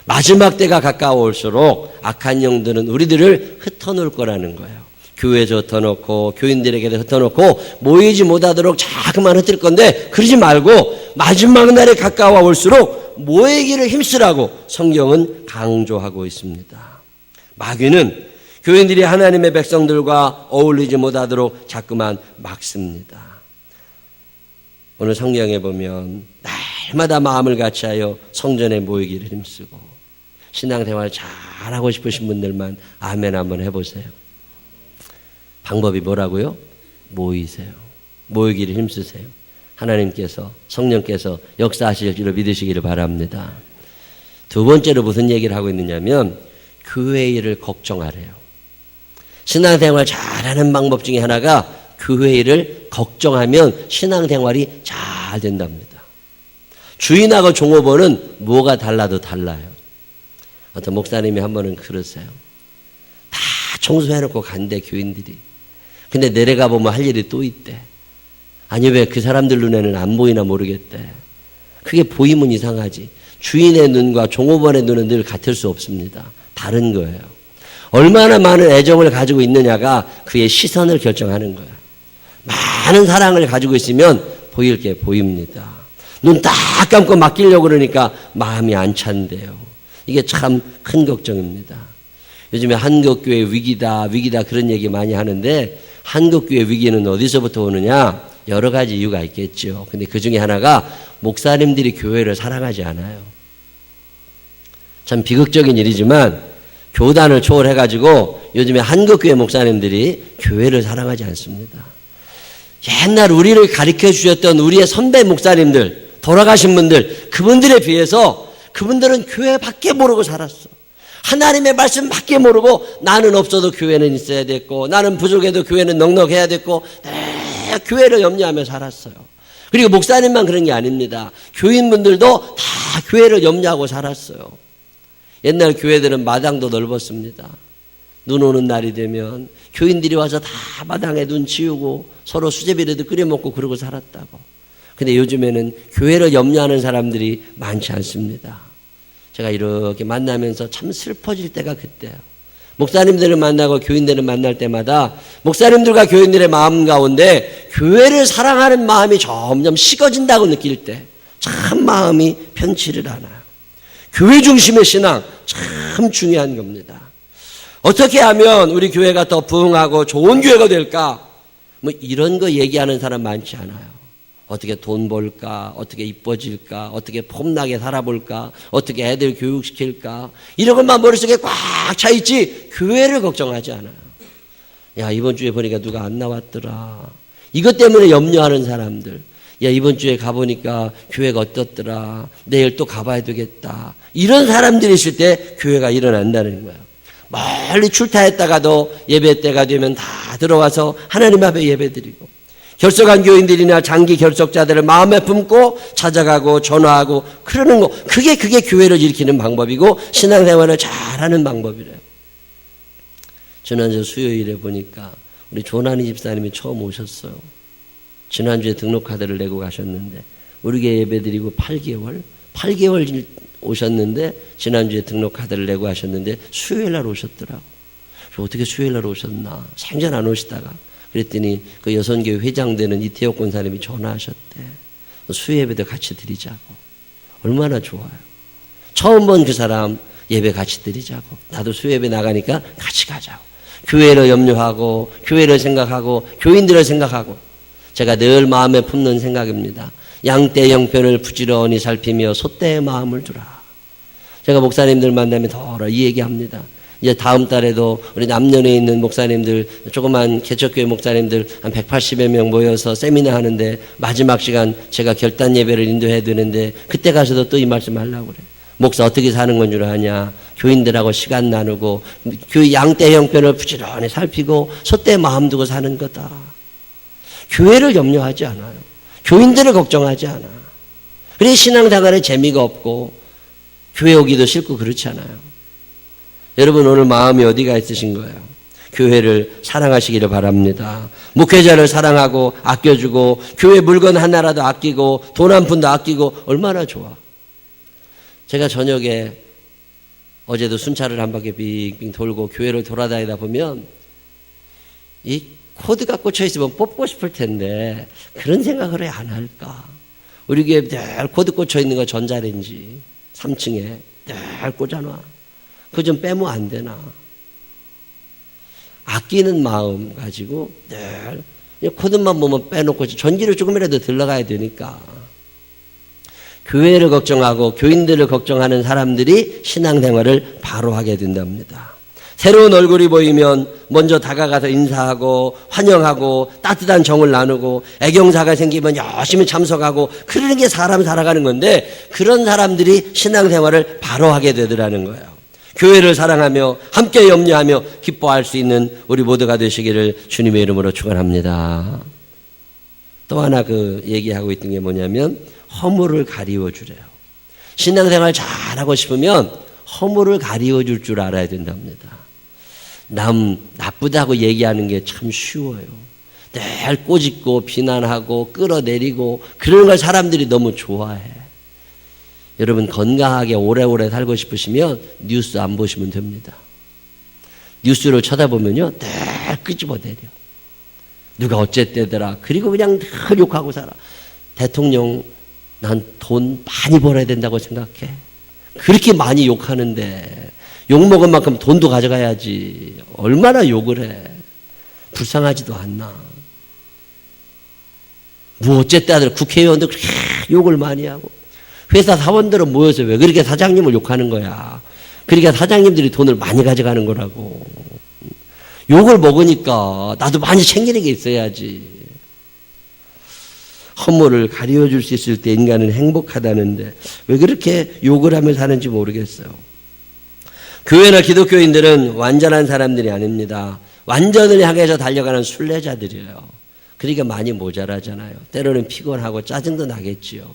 마지막 때가 가까울수록 악한 영들은 우리들을 흩어놓을 거라는 거예요. 교회에서 흩어놓고 교인들에게도 흩어놓고 모이지 못하도록 자꾸만 흩을 건데 그러지 말고 마지막 날에 가까워 올수록 모이기를 힘쓰라고 성경은 강조하고 있습니다. 마귀는 교인들이 하나님의 백성들과 어울리지 못하도록 자꾸만 막습니다. 오늘 성경에 보면 날마다 마음을 같이하여 성전에 모이기를 힘쓰고. 신앙생활 잘하고 싶으신 분들만 아멘 한번 해보세요. 방법이 뭐라고요? 모이세요. 모이기를 힘쓰세요. 하나님께서 성령께서 역사하실 줄로 믿으시기를 바랍니다. 두 번째로 무슨 얘기를 하고 있느냐면 교회 일을 걱정하래요. 신앙생활 잘하는 방법 중에 하나가 교회 일을 걱정하면 신앙생활이 잘 된답니다. 주인하고 종업원은 뭐가 달라도 달라요. 어떤 목사님이 한 번은 그러세요. 다 청소해놓고 간대 교인들이. 근데 내려가 보면 할 일이 또 있대. 아니 왜 그 사람들 눈에는 안 보이나 모르겠대. 그게 보이면 이상하지. 주인의 눈과 종업원의 눈은 늘 같을 수 없습니다. 다른 거예요. 얼마나 많은 애정을 가지고 있느냐가 그의 시선을 결정하는 거예요. 많은 사랑을 가지고 있으면 보일 게 보입니다. 눈 딱 감고 맡기려고 그러니까 마음이 안 찬대요. 이게 참 큰 걱정입니다. 요즘에 한국교회 위기다 그런 얘기 많이 하는데 한국교회 위기는 어디서부터 오느냐? 여러 가지 이유가 있겠죠. 근데 그 중에 하나가 목사님들이 교회를 사랑하지 않아요. 참 비극적인 일이지만 교단을 초월해가지고 요즘에 한국교회 목사님들이 교회를 사랑하지 않습니다. 옛날 우리를 가르쳐 주셨던 우리의 선배 목사님들, 돌아가신 분들, 그분들에 비해서 그분들은 교회밖에 모르고 살았어. 하나님의 말씀 밖에 모르고 나는 없어도 교회는 있어야 됐고 나는 부족해도 교회는 넉넉해야 됐고 교회를 염려하며 살았어요. 그리고 목사님만 그런 게 아닙니다. 교인분들도 다 교회를 염려하고 살았어요. 옛날 교회들은 마당도 넓었습니다. 눈 오는 날이 되면 교인들이 와서 다 마당에 눈 치우고 서로 수제비라도 끓여 먹고 그러고 살았다고. 근데 요즘에는 교회를 염려하는 사람들이 많지 않습니다. 제가 이렇게 만나면서 참 슬퍼질 때가 그때예요. 목사님들을 만나고 교인들을 만날 때마다 목사님들과 교인들의 마음 가운데 교회를 사랑하는 마음이 점점 식어진다고 느낄 때 참 마음이 편치를 않아요. 교회 중심의 신앙 참 중요한 겁니다. 어떻게 하면 우리 교회가 더 부흥하고 좋은 교회가 될까? 뭐 이런 거 얘기하는 사람 많지 않아요. 어떻게 돈 벌까? 어떻게 이뻐질까? 어떻게 폼나게 살아볼까? 어떻게 애들 교육시킬까? 이런 것만 머릿속에 꽉 차있지 교회를 걱정하지 않아요. 야, 이번 주에 보니까 누가 안 나왔더라. 이것 때문에 염려하는 사람들. 야, 이번 주에 가보니까 교회가 어떻더라. 내일 또 가봐야 되겠다. 이런 사람들이 있을 때 교회가 일어난다는 거예요. 멀리 출타했다가도 예배 때가 되면 다 들어와서 하나님 앞에 예배드리고 결석한 교인들이나 장기 결석자들을 마음에 품고 찾아가고 전화하고 그러는 거, 그게 교회를 일으키는 방법이고 신앙생활을 잘하는 방법이래요. 지난주 수요일에 보니까 우리 조난희 집사님이 처음 오셨어요. 지난주에 등록카드를 내고 가셨는데 우리 교회 예배드리고 8개월 오셨는데 지난주에 등록카드를 내고 하셨는데 수요일날 오셨더라고. 어떻게 수요일날 오셨나? 생전 안 오시다가 그랬더니 그 여선교회 회장 되는 이태옥 권사님이 전화하셨대. 수요예배도 같이 드리자고. 얼마나 좋아요. 처음 본 그 사람 예배 같이 드리자고. 나도 수요예배 나가니까 같이 가자고. 교회를 염려하고 교회를 생각하고 교인들을 생각하고 제가 늘 마음에 품는 생각입니다. 양떼 형편을 부지런히 살피며 소떼의 마음을 두라. 제가 목사님들 만나면 더러 이 얘기합니다. 이제 다음 달에도 우리 남년에 있는 목사님들, 조그만 개척교회 목사님들 한 180여 명 모여서 세미나 하는데 마지막 시간 제가 결단 예배를 인도해야 되는데 그때 가서도 또 이 말씀 하려고 그래. 목사 어떻게 사는 건 줄 아냐. 교인들하고 시간 나누고 그 양떼 형편을 부지런히 살피고 소떼 마음 두고 사는 거다. 교회를 염려하지 않아요. 교인들을 걱정하지 않아. 그래서 신앙생활에 재미가 없고 교회 오기도 싫고 그렇지 않아요. 여러분 오늘 마음이 어디가 있으신 거예요? 교회를 사랑하시기를 바랍니다. 목회자를 사랑하고 아껴주고 교회 물건 하나라도 아끼고 돈 한 푼도 아끼고 얼마나 좋아. 제가 저녁에 어제도 순찰을 한 바퀴 빙빙 돌고 교회를 돌아다니다 보면 이 코드가 꽂혀 있으면 뽑고 싶을 텐데 그런 생각을 왜 안 할까? 우리 교회 늘 코드 꽂혀 있는 거 전자레인지 3층에 늘 꽂아놔. 그거 좀 빼면 안 되나? 아끼는 마음 가지고 늘 코드만 보면 빼놓고 전기를 조금이라도 들러가야 되니까. 교회를 걱정하고 교인들을 걱정하는 사람들이 신앙생활을 바로 하게 된답니다. 새로운 얼굴이 보이면 먼저 다가가서 인사하고 환영하고 따뜻한 정을 나누고 애경사가 생기면 열심히 참석하고 그러는 게 사람 살아가는 건데 그런 사람들이 신앙생활을 바로 하게 되더라는 거예요. 교회를 사랑하며 함께 염려하며 기뻐할 수 있는 우리 모두가 되시기를 주님의 이름으로 축원합니다. 또 하나 그 얘기하고 있던 게 뭐냐면 허물을 가리워 주래요. 신앙생활 잘하고 싶으면 허물을 가리워 줄 줄 알아야 된답니다. 남 나쁘다고 얘기하는 게 참 쉬워요. 늘 꼬집고 비난하고 끌어내리고 그런 걸 사람들이 너무 좋아해. 여러분 건강하게 오래오래 살고 싶으시면 뉴스 안 보시면 됩니다. 뉴스를 쳐다보면요 늘 끄집어내려. 누가 어쨌대더라. 그리고 그냥 늘 욕하고 살아. 대통령, 난 돈 많이 벌어야 된다고 생각해. 그렇게 많이 욕하는데 욕먹은 만큼 돈도 가져가야지. 얼마나 욕을 해. 불쌍하지도 않나. 뭐 어쨌다들 국회의원들 그렇게 욕을 많이 하고 회사 사원들은 모여서 왜 그렇게 사장님을 욕하는 거야. 그러니까 사장님들이 돈을 많이 가져가는 거라고. 욕을 먹으니까 나도 많이 챙기는 게 있어야지. 허물을 가려줄 수 있을 때 인간은 행복하다는데 왜 그렇게 욕을 하며 사는지 모르겠어요. 교회나 기독교인들은 완전한 사람들이 아닙니다. 완전을 향해서 달려가는 순례자들이에요. 그러니까 많이 모자라잖아요. 때로는 피곤하고 짜증도 나겠지요.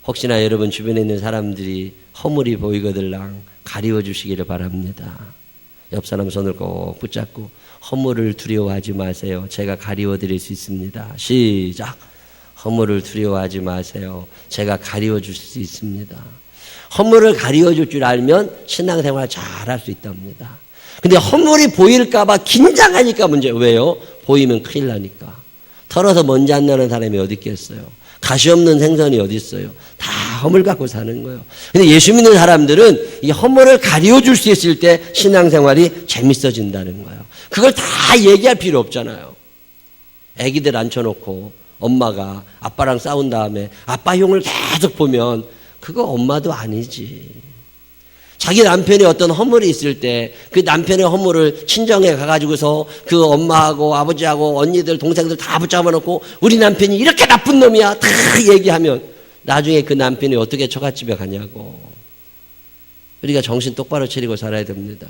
혹시나 여러분 주변에 있는 사람들이 허물이 보이거들랑 가리워 주시기를 바랍니다. 옆 사람 손을 꼭 붙잡고 허물을 두려워하지 마세요. 제가 가리워 드릴 수 있습니다. 시작. 허물을 두려워하지 마세요. 제가 가리워 주실 수 있습니다. 허물을 가리워 줄 줄 알면 신앙생활 잘할 수 있답니다. 근데 허물이 보일까봐 긴장하니까 문제예요. 왜요? 보이면 큰일 나니까. 털어서 먼지 안 나는 사람이 어디 있겠어요? 가시 없는 생선이 어디 있어요? 다 허물 갖고 사는 거예요. 근데 예수 믿는 사람들은 이 허물을 가리워 줄 수 있을 때 신앙생활이 재밌어진다는 거예요. 그걸 다 얘기할 필요 없잖아요. 애기들 앉혀놓고 엄마가 아빠랑 싸운 다음에 아빠 흉을 계속 보면 그거 엄마도 아니지. 자기 남편이 어떤 허물이 있을 때 그 남편의 허물을 친정에 가가지고서 그 엄마하고 아버지하고 언니들 동생들 다 붙잡아 놓고 우리 남편이 이렇게 나쁜 놈이야 다 얘기하면 나중에 그 남편이 어떻게 처갓집에 가냐고. 우리가 정신 똑바로 차리고 살아야 됩니다.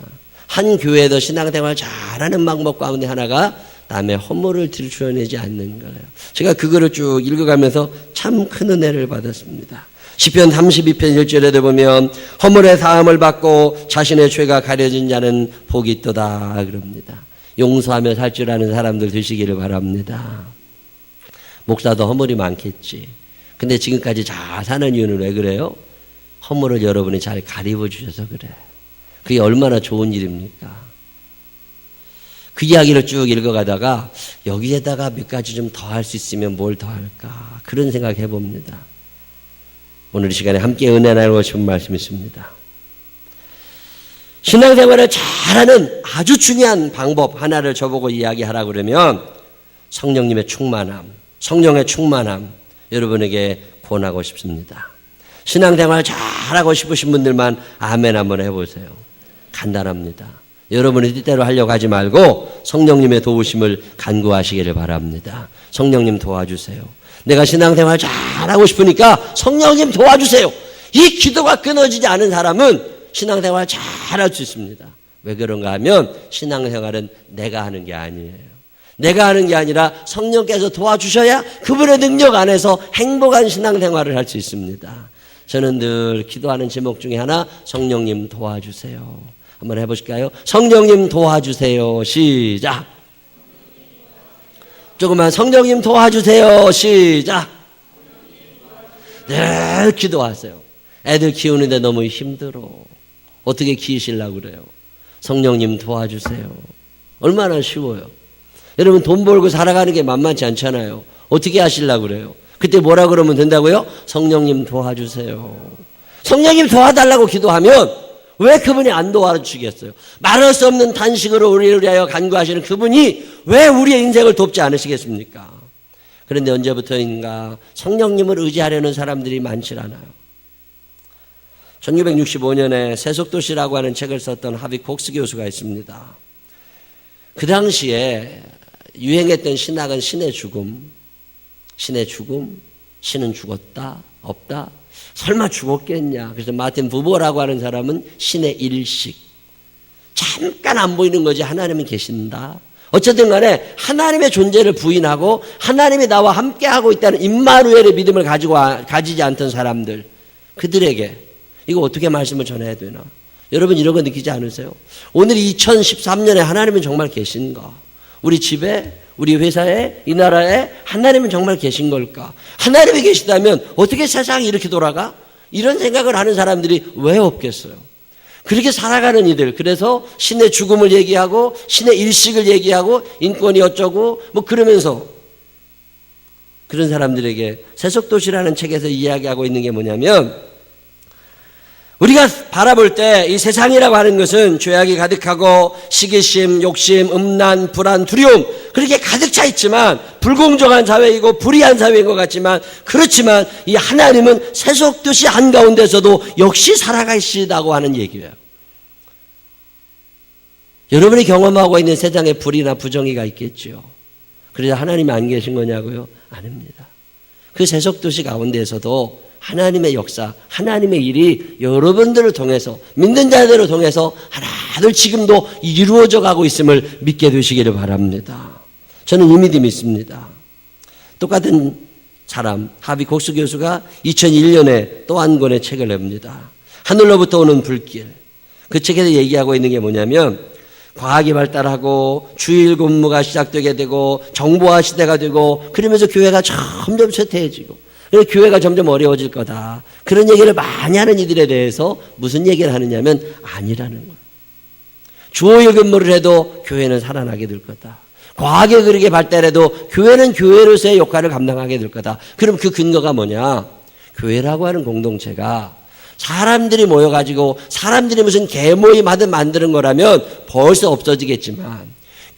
한 교회에서 신앙생활 잘하는 방법 가운데 하나가 남의 허물을 들추어내지 않는 거예요. 제가 그거를 쭉 읽어가면서 참 큰 은혜를 받았습니다. 시편 32편 1절에도 보면 허물의 사함을 받고 자신의 죄가 가려진 자는 복이 있도다 그럽니다. 용서하며 살 줄 아는 사람들 되시기를 바랍니다. 목사도 허물이 많겠지. 근데 지금까지 잘 사는 이유는 왜 그래요? 허물을 여러분이 잘 가리워 주셔서 그래. 그게 얼마나 좋은 일입니까? 그 이야기를 쭉 읽어가다가 여기에다가 몇 가지 좀 더 할 수 있으면 뭘 더 할까 그런 생각 해봅니다. 오늘 이 시간에 함께 은혜 나누고 싶은 말씀이 있습니다. 신앙생활을 잘하는 아주 중요한 방법 하나를 저보고 이야기하라고 그러면 성령님의 충만함, 성령의 충만함 여러분에게 권하고 싶습니다. 신앙생활 잘하고 싶으신 분들만 아멘 한번 해보세요. 간단합니다. 여러분이 뜻대로 하려고 하지 말고 성령님의 도우심을 간구하시기를 바랍니다. 성령님 도와주세요. 내가 신앙생활 잘하고 싶으니까 성령님 도와주세요. 이 기도가 끊어지지 않은 사람은 신앙생활 잘할 수 있습니다. 왜 그런가 하면 신앙생활은 내가 하는 게 아니에요. 내가 하는 게 아니라 성령께서 도와주셔야 그분의 능력 안에서 행복한 신앙생활을 할 수 있습니다. 저는 늘 기도하는 제목 중에 하나 성령님 도와주세요. 한번 해보실까요? 성령님 도와주세요. 시작. 조금만 성령님 도와주세요. 시작. 늘 기도하세요. 애들 키우는데 너무 힘들어. 어떻게 키우시려고 그래요? 성령님 도와주세요. 얼마나 쉬워요. 여러분 돈 벌고 살아가는 게 만만치 않잖아요. 어떻게 하시려고 그래요? 그때 뭐라 그러면 된다고요? 성령님 도와주세요. 성령님 도와달라고 기도하면 왜 그분이 안 도와주시겠어요? 말할 수 없는 단식으로 우리를 위하여 간구하시는 그분이 왜 우리의 인생을 돕지 않으시겠습니까? 그런데 언제부터인가 성령님을 의지하려는 사람들이 많지 않아요. 1965년에 세속도시라고 하는 책을 썼던 하비 콕스 교수가 있습니다. 그 당시에 유행했던 신학은 신의 죽음, 신은 죽었다, 없다. 설마 죽었겠냐. 그래서 마틴 부버라고 하는 사람은 신의 일식. 잠깐 안 보이는 거지 하나님은 계신다. 어쨌든 간에 하나님의 존재를 부인하고 하나님이 나와 함께하고 있다는 임마누엘의 믿음을 가지지 않던 사람들. 그들에게 이거 어떻게 말씀을 전해야 되나. 여러분 이런 거 느끼지 않으세요? 오늘 2013년에 하나님은 정말 계신가? 우리 집에, 우리 회사에, 이 나라에 하나님은 정말 계신 걸까? 하나님이 계시다면 어떻게 세상이 이렇게 돌아가? 이런 생각을 하는 사람들이 왜 없겠어요? 그렇게 살아가는 이들. 그래서 신의 죽음을 얘기하고 신의 일식을 얘기하고 인권이 어쩌고 뭐 그러면서 그런 사람들에게 세속도시라는 책에서 이야기하고 있는 게 뭐냐면, 우리가 바라볼 때 이 세상이라고 하는 것은 죄악이 가득하고 시기심, 욕심, 음란, 불안, 두려움 그렇게 가득 차 있지만 불공정한 사회이고 불의한 사회인 것 같지만, 그렇지만 이 하나님은 세속도시 한가운데서도 역시 살아가시다고 하는 얘기예요. 여러분이 경험하고 있는 세상에 불의나 부정의가 있겠죠. 그래서 하나님이 안 계신 거냐고요? 아닙니다. 그 세속도시 가운데에서도 하나님의 역사, 하나님의 일이 여러분들을 통해서, 믿는 자들을 통해서 하나둘 지금도 이루어져 가고 있음을 믿게 되시기를 바랍니다. 저는 이 믿음이 있습니다. 똑같은 사람, 하비 곡수 교수가 2001년에 또 한 권의 책을 냅니다. 하늘로부터 오는 불길. 그 책에서 얘기하고 있는 게 뭐냐면, 과학이 발달하고 주일 근무가 시작되게 되고 정보화 시대가 되고 그러면서 교회가 점점 쇠퇴해지고 교회가 점점 어려워질 거다. 그런 얘기를 많이 하는 이들에 대해서 무슨 얘기를 하느냐면 아니라는 거예요. 주일 근무를 해도 교회는 살아나게 될 거다. 과학이 그렇게 발달해도 교회는 교회로서의 역할을 감당하게 될 거다. 그럼 그 근거가 뭐냐? 교회라고 하는 공동체가 사람들이 모여가지고 사람들이 무슨 개모임 하듯 만드는 거라면 벌써 없어지겠지만,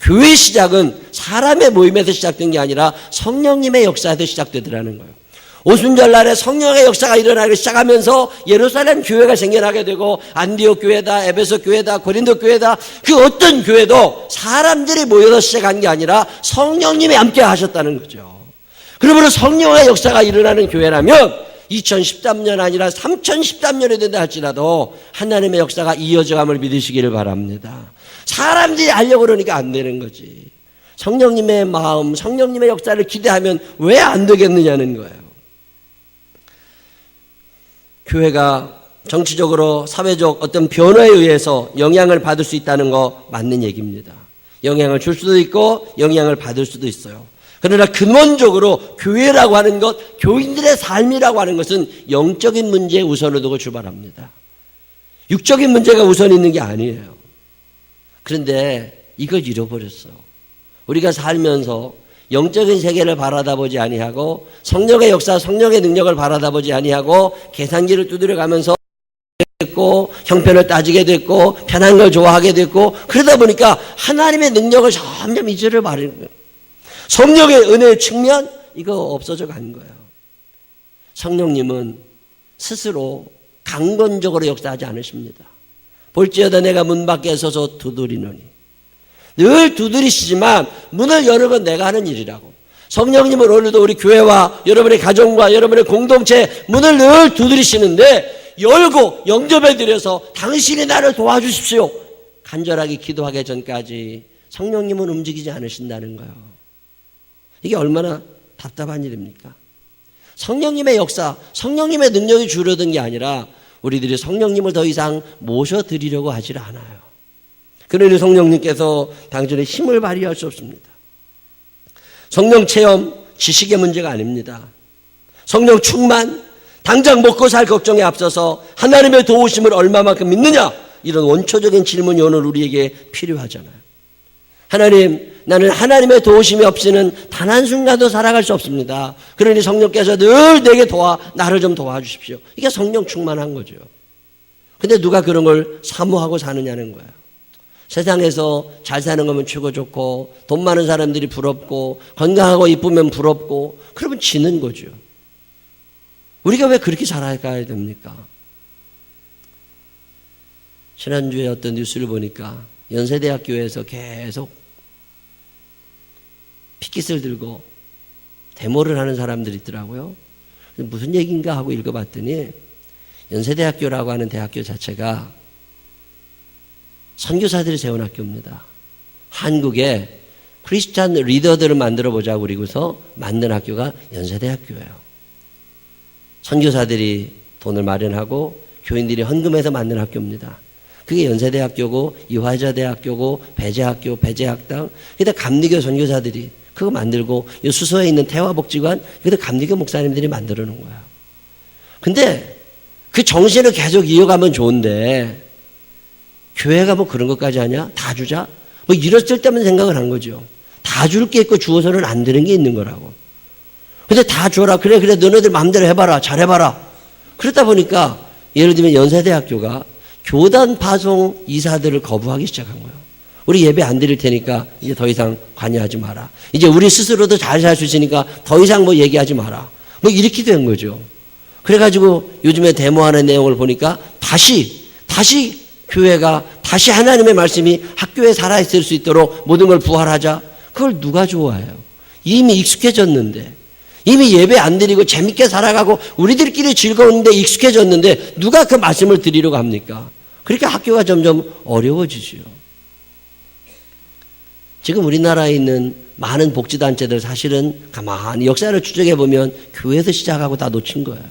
교회의 시작은 사람의 모임에서 시작된 게 아니라 성령님의 역사에서 시작되더라는 거예요. 오순절날에 성령의 역사가 일어나기 시작하면서 예루살렘 교회가 생겨나게 되고 안디옥 교회다, 에베소 교회다, 고린도 교회다, 그 어떤 교회도 사람들이 모여서 시작한 게 아니라 성령님이 함께 하셨다는 거죠. 그러므로 성령의 역사가 일어나는 교회라면 2013년 아니라 3013년이 된다 할지라도 하나님의 역사가 이어져감을 믿으시기를 바랍니다. 사람들이 알려고 그러니까 안 되는 거지. 성령님의 마음, 성령님의 역사를 기대하면 왜 안 되겠느냐는 거예요. 교회가 정치적으로 사회적 어떤 변화에 의해서 영향을 받을 수 있다는 거 맞는 얘기입니다. 영향을 줄 수도 있고 영향을 받을 수도 있어요. 그러나 근원적으로 교회라고 하는 것, 교인들의 삶이라고 하는 것은 영적인 문제에 우선을 두고 출발합니다. 육적인 문제가 우선 있는 게 아니에요. 그런데 이걸 잃어버렸어요. 우리가 살면서 영적인 세계를 바라다보지 아니하고 성령의 역사, 성령의 능력을 바라다보지 아니하고 계산기를 두드려가면서 됐고 형편을 따지게 됐고 편한 걸 좋아하게 됐고 그러다 보니까 하나님의 능력을 점점 잊으려 버리는 거예요. 성령의 은혜의 측면 이거 없어져 간 거예요. 성령님은 스스로 강건적으로 역사하지 않으십니다. 볼지어다 내가 문 밖에 서서 두드리노니. 늘 두드리시지만 문을 여는 건 내가 하는 일이라고. 성령님은 오늘도 우리 교회와 여러분의 가정과 여러분의 공동체 문을 늘 두드리시는데 열고 영접해 드려서 당신이 나를 도와주십시오. 간절하게 기도하기 전까지 성령님은 움직이지 않으신다는 거예요. 이게 얼마나 답답한 일입니까? 성령님의 역사, 성령님의 능력이 줄어든 게 아니라 우리들이 성령님을 더 이상 모셔드리려고 하질 않아요. 그러니 성령님께서 당신의 힘을 발휘할 수 없습니다. 성령 체험, 지식의 문제가 아닙니다. 성령 충만, 당장 먹고 살 걱정에 앞서서 하나님의 도우심을 얼마만큼 믿느냐? 이런 원초적인 질문이 오늘 우리에게 필요하잖아요. 하나님, 나는 하나님의 도우심이 없이는 단 한순간도 살아갈 수 없습니다. 그러니 성령께서 늘 내게 나를 좀 도와주십시오. 이게 성령 충만한 거죠. 근데 누가 그런 걸 사모하고 사느냐는 거예요. 세상에서 잘 사는 거면 최고 좋고 돈 많은 사람들이 부럽고 건강하고 이쁘면 부럽고 그러면 지는 거죠. 우리가 왜 그렇게 살아가야 됩니까? 지난주에 어떤 뉴스를 보니까 연세대학교에서 계속 피켓을 들고 데모를 하는 사람들이 있더라고요. 무슨 얘기인가 하고 읽어봤더니 연세대학교라고 하는 대학교 자체가 선교사들이 세운 학교입니다. 한국에 크리스찬 리더들을 만들어 보자고 그러고서 만든 학교가 연세대학교예요. 선교사들이 돈을 마련하고 교인들이 헌금해서 만든 학교입니다. 그게 연세대학교고 이화여자대학교고 배재학교, 배재학당, 그다 감리교 선교사들이 그거 만들고 이 수서에 있는 태화복지관, 그다 감리교 목사님들이 만들어 놓은 거야. 근데 그 정신을 계속 이어가면 좋은데 교회가 뭐 그런 것까지 하냐? 다 주자? 뭐 이랬을 때만 생각을 한 거죠. 다 줄 게 있고 주어서는 안 되는 게 있는 거라고. 근데 다 줘라. 그래 너네들 마음대로 해봐라. 잘해봐라. 그러다 보니까 예를 들면 연세대학교가 교단 파송 이사들을 거부하기 시작한 거예요. 우리 예배 안 드릴 테니까 이제 더 이상 관여하지 마라. 이제 우리 스스로도 잘 살 수 있으니까 더 이상 뭐 얘기하지 마라. 뭐 이렇게 된 거죠. 그래가지고 요즘에 데모하는 내용을 보니까 다시 교회가 다시 하나님의 말씀이 학교에 살아있을 수 있도록 모든 걸 부활하자. 그걸 누가 좋아해요? 이미 익숙해졌는데, 이미 예배 안 드리고 재밌게 살아가고 우리들끼리 즐거운데 익숙해졌는데 누가 그 말씀을 드리려고 합니까? 그러니까 학교가 점점 어려워지죠. 지금 우리나라에 있는 많은 복지단체들 사실은 가만히 역사를 추적해 보면 교회에서 시작하고 다 놓친 거예요.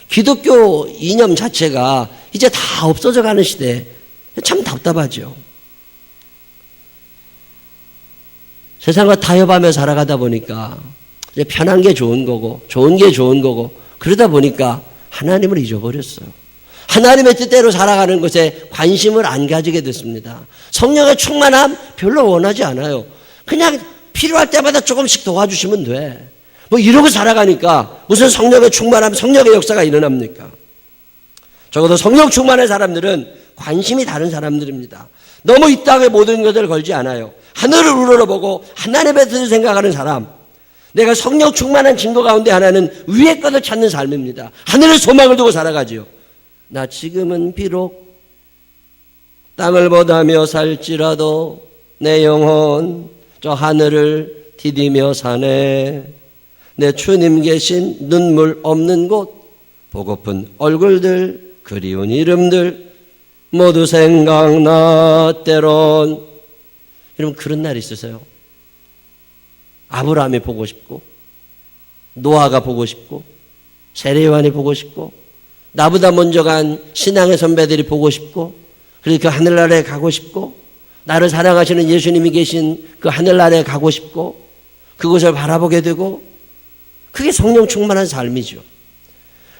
기독교 이념 자체가 이제 다 없어져 가는 시대에 참 답답하죠. 세상과 타협하며 살아가다 보니까 이제 편한 게 좋은 거고 좋은 게 좋은 거고 그러다 보니까 하나님을 잊어버렸어요. 하나님의 뜻대로 살아가는 것에 관심을 안 가지게 됐습니다. 성령의 충만함 별로 원하지 않아요. 그냥 필요할 때마다 조금씩 도와주시면 돼. 뭐 이러고 살아가니까 무슨 성령의 충만함, 성령의 역사가 일어납니까? 적어도 성령 충만한 사람들은 관심이 다른 사람들입니다. 너무 이 땅의 모든 것을 걸지 않아요. 하늘을 우러러보고 하나님의 뜻을 생각하는 사람. 내가 성령 충만한 증거 가운데 하나는 위의 것을 찾는 삶입니다. 하늘의 소망을 두고 살아가지요. 나 지금은 비록 땅을 보다며 살지라도 내 영혼 저 하늘을 디디며 사네. 내 주님 계신 눈물 없는 곳 보고픈 얼굴들 그리운 이름들 모두 생각나 때론. 여러분 그런 날이 있으세요? 아브라함이 보고 싶고 노아가 보고 싶고 세례요한이 보고 싶고 나보다 먼저 간 신앙의 선배들이 보고 싶고 그리고 그 하늘나라에 가고 싶고 나를 사랑하시는 예수님이 계신 그 하늘나라에 가고 싶고 그곳을 바라보게 되고 그게 성령 충만한 삶이죠.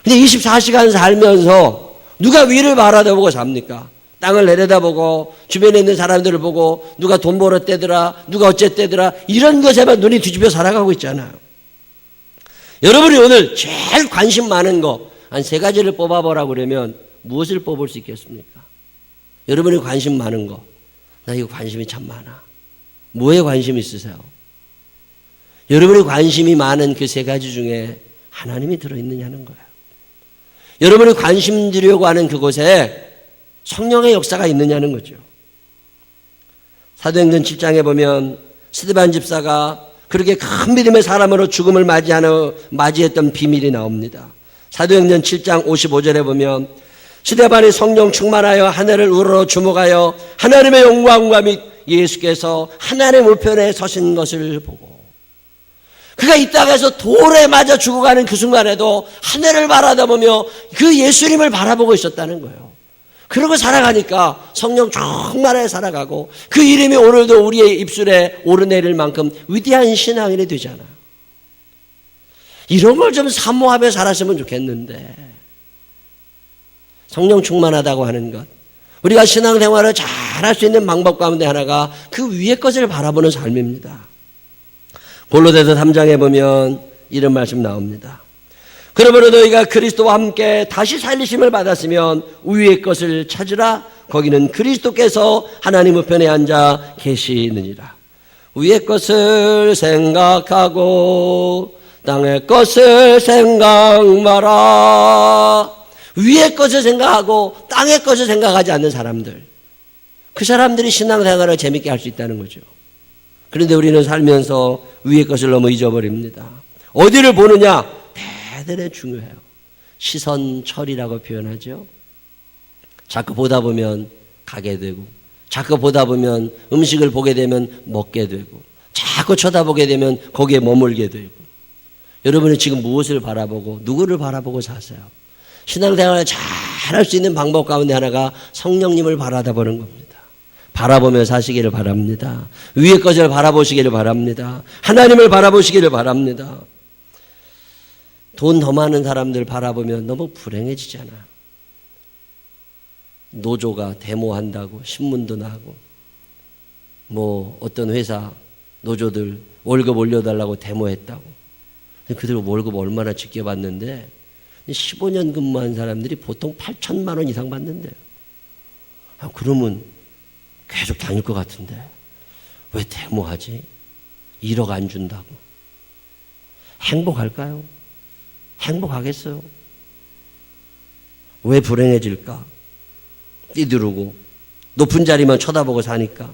근데 24시간 살면서 누가 위를 바라다보고 삽니까? 땅을 내려다보고 주변에 있는 사람들을 보고 누가 돈 벌었대더라 누가 어쨌대더라 이런 것에만 눈이 뒤집혀 살아가고 있잖아요. 여러분이 오늘 제일 관심 많은 거 한 3가지를 뽑아보라고 그러면 무엇을 뽑을 수 있겠습니까? 여러분이 관심 많은 거. 나 이거 관심이 참 많아. 뭐에 관심이 있으세요? 여러분이 관심이 많은 그 3가지 중에 하나님이 들어있느냐는 거예요. 여러분이 관심 드리려고 하는 그곳에 성령의 역사가 있느냐는 거죠. 사도행전 7장에 보면 스데반 집사가 그렇게 큰 믿음의 사람으로 죽음을 맞이했던 비밀이 나옵니다. 사도행전 7장 55절에 보면 스데반이 성령 충만하여 하늘을 우러러 주목하여 하나님의 영광과 및 예수께서 하나님의 우편에 서신 것을 보고 그가 이 땅에서 돌에 맞아 죽어가는 그 순간에도 하늘을 바라다보며 그 예수님을 바라보고 있었다는 거예요. 그러고 살아가니까 성령 충만하게 살아가고 그 이름이 오늘도 우리의 입술에 오르내릴 만큼 위대한 신앙인이 되잖아. 이런 걸 좀 사모하며 살았으면 좋겠는데 성령 충만하다고 하는 것 우리가 신앙생활을 잘할 수 있는 방법 가운데 하나가 그 위의 것을 바라보는 삶입니다. 골로새서 3장에 보면 이런 말씀 나옵니다. 그러므로 너희가 그리스도와 함께 다시 살리심을 받았으면 위의 것을 찾으라. 거기는 그리스도께서 하나님 우편에 앉아 계시느니라. 위의 것을 생각하고 땅의 것을 생각 마라. 위의 것을 생각하고 땅의 것을 생각하지 않는 사람들, 그 사람들이 신앙생활을 재밌게 할 수 있다는 거죠. 그런데 우리는 살면서 위의 것을 너무 잊어버립니다. 어디를 보느냐? 대단히 중요해요. 시선철이라고 표현하죠. 자꾸 보다 보면 가게 되고 자꾸 보다 보면 음식을 보게 되면 먹게 되고 자꾸 쳐다보게 되면 거기에 머물게 되고. 여러분은 지금 무엇을 바라보고 누구를 바라보고 사세요? 신앙생활을 잘 할 수 있는 방법 가운데 하나가 성령님을 바라다보는 겁니다. 바라보며 사시기를 바랍니다. 위의 것을 바라보시기를 바랍니다. 하나님을 바라보시기를 바랍니다. 돈 더 많은 사람들 바라보면 너무 불행해지잖아요. 노조가 데모한다고 신문도 나고, 뭐 어떤 회사 노조들 월급 올려달라고 데모했다고. 그들 월급 얼마나 적게 받는데 15년 근무한 사람들이 보통 8천만 원 이상 받는데요. 그러면 계속 다닐 것 같은데 왜 데모하지? 1억 안 준다고. 행복할까요? 행복하겠어요? 왜 불행해질까? 띠두르고 높은 자리만 쳐다보고 사니까.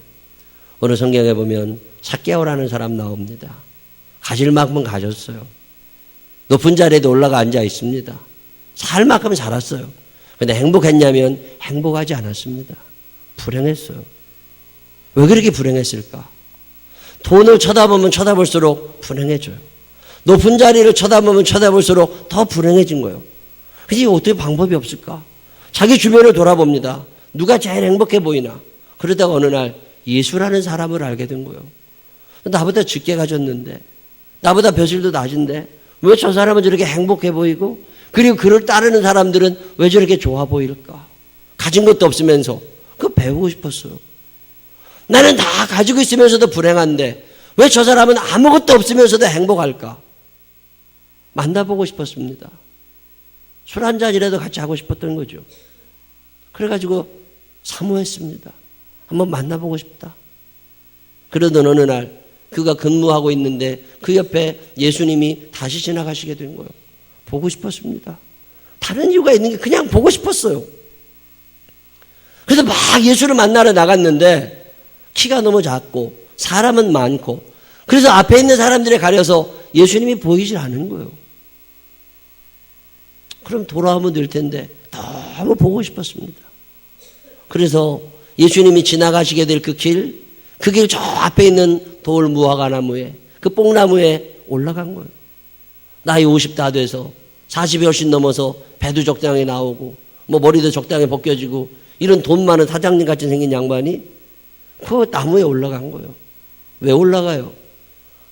어느 성경에 보면 삭개오라는 사람 나옵니다. 가질 만큼은 가졌어요. 높은 자리에도 올라가 앉아 있습니다. 살 만큼은 살았어요. 그런데 행복했냐면 행복하지 않았습니다. 불행했어요. 왜 그렇게 불행했을까? 돈을 쳐다보면 쳐다볼수록 불행해져요. 높은 자리를 쳐다보면 쳐다볼수록 더 불행해진 거예요. 그게 어떻게 방법이 없을까? 자기 주변을 돌아봅니다. 누가 제일 행복해 보이나? 그러다가 어느 날 예수라는 사람을 알게 된 거예요. 나보다 적게 가졌는데, 나보다 벼슬도 낮은데 왜 저 사람은 저렇게 행복해 보이고, 그리고 그를 따르는 사람들은 왜 저렇게 좋아 보일까? 가진 것도 없으면서. 그거 배우고 싶었어요. 나는 다 가지고 있으면서도 불행한데 왜 저 사람은 아무것도 없으면서도 행복할까? 만나보고 싶었습니다. 술 한 잔이라도 같이 하고 싶었던 거죠. 그래가지고 사모했습니다. 한번 만나보고 싶다. 그러던 어느 날 그가 근무하고 있는데 그 옆에 예수님이 다시 지나가시게 된 거예요. 보고 싶었습니다. 다른 이유가 있는 게 그냥 보고 싶었어요. 그래서 막 예수를 만나러 나갔는데 키가 너무 작고 사람은 많고, 그래서 앞에 있는 사람들에 가려서 예수님이 보이질 않은 거예요. 그럼 돌아오면 될 텐데 너무 보고 싶었습니다. 그래서 예수님이 지나가시게 될 그 길 저 앞에 있는 돌 무화과 나무에, 그 뽕나무에 올라간 거예요. 나이 50 다 돼서 40이 훨씬 넘어서 배도 적당히 나오고 뭐 머리도 적당히 벗겨지고 이런 돈 많은 사장님 같이 생긴 양반이 그 나무에 올라간 거예요. 왜 올라가요?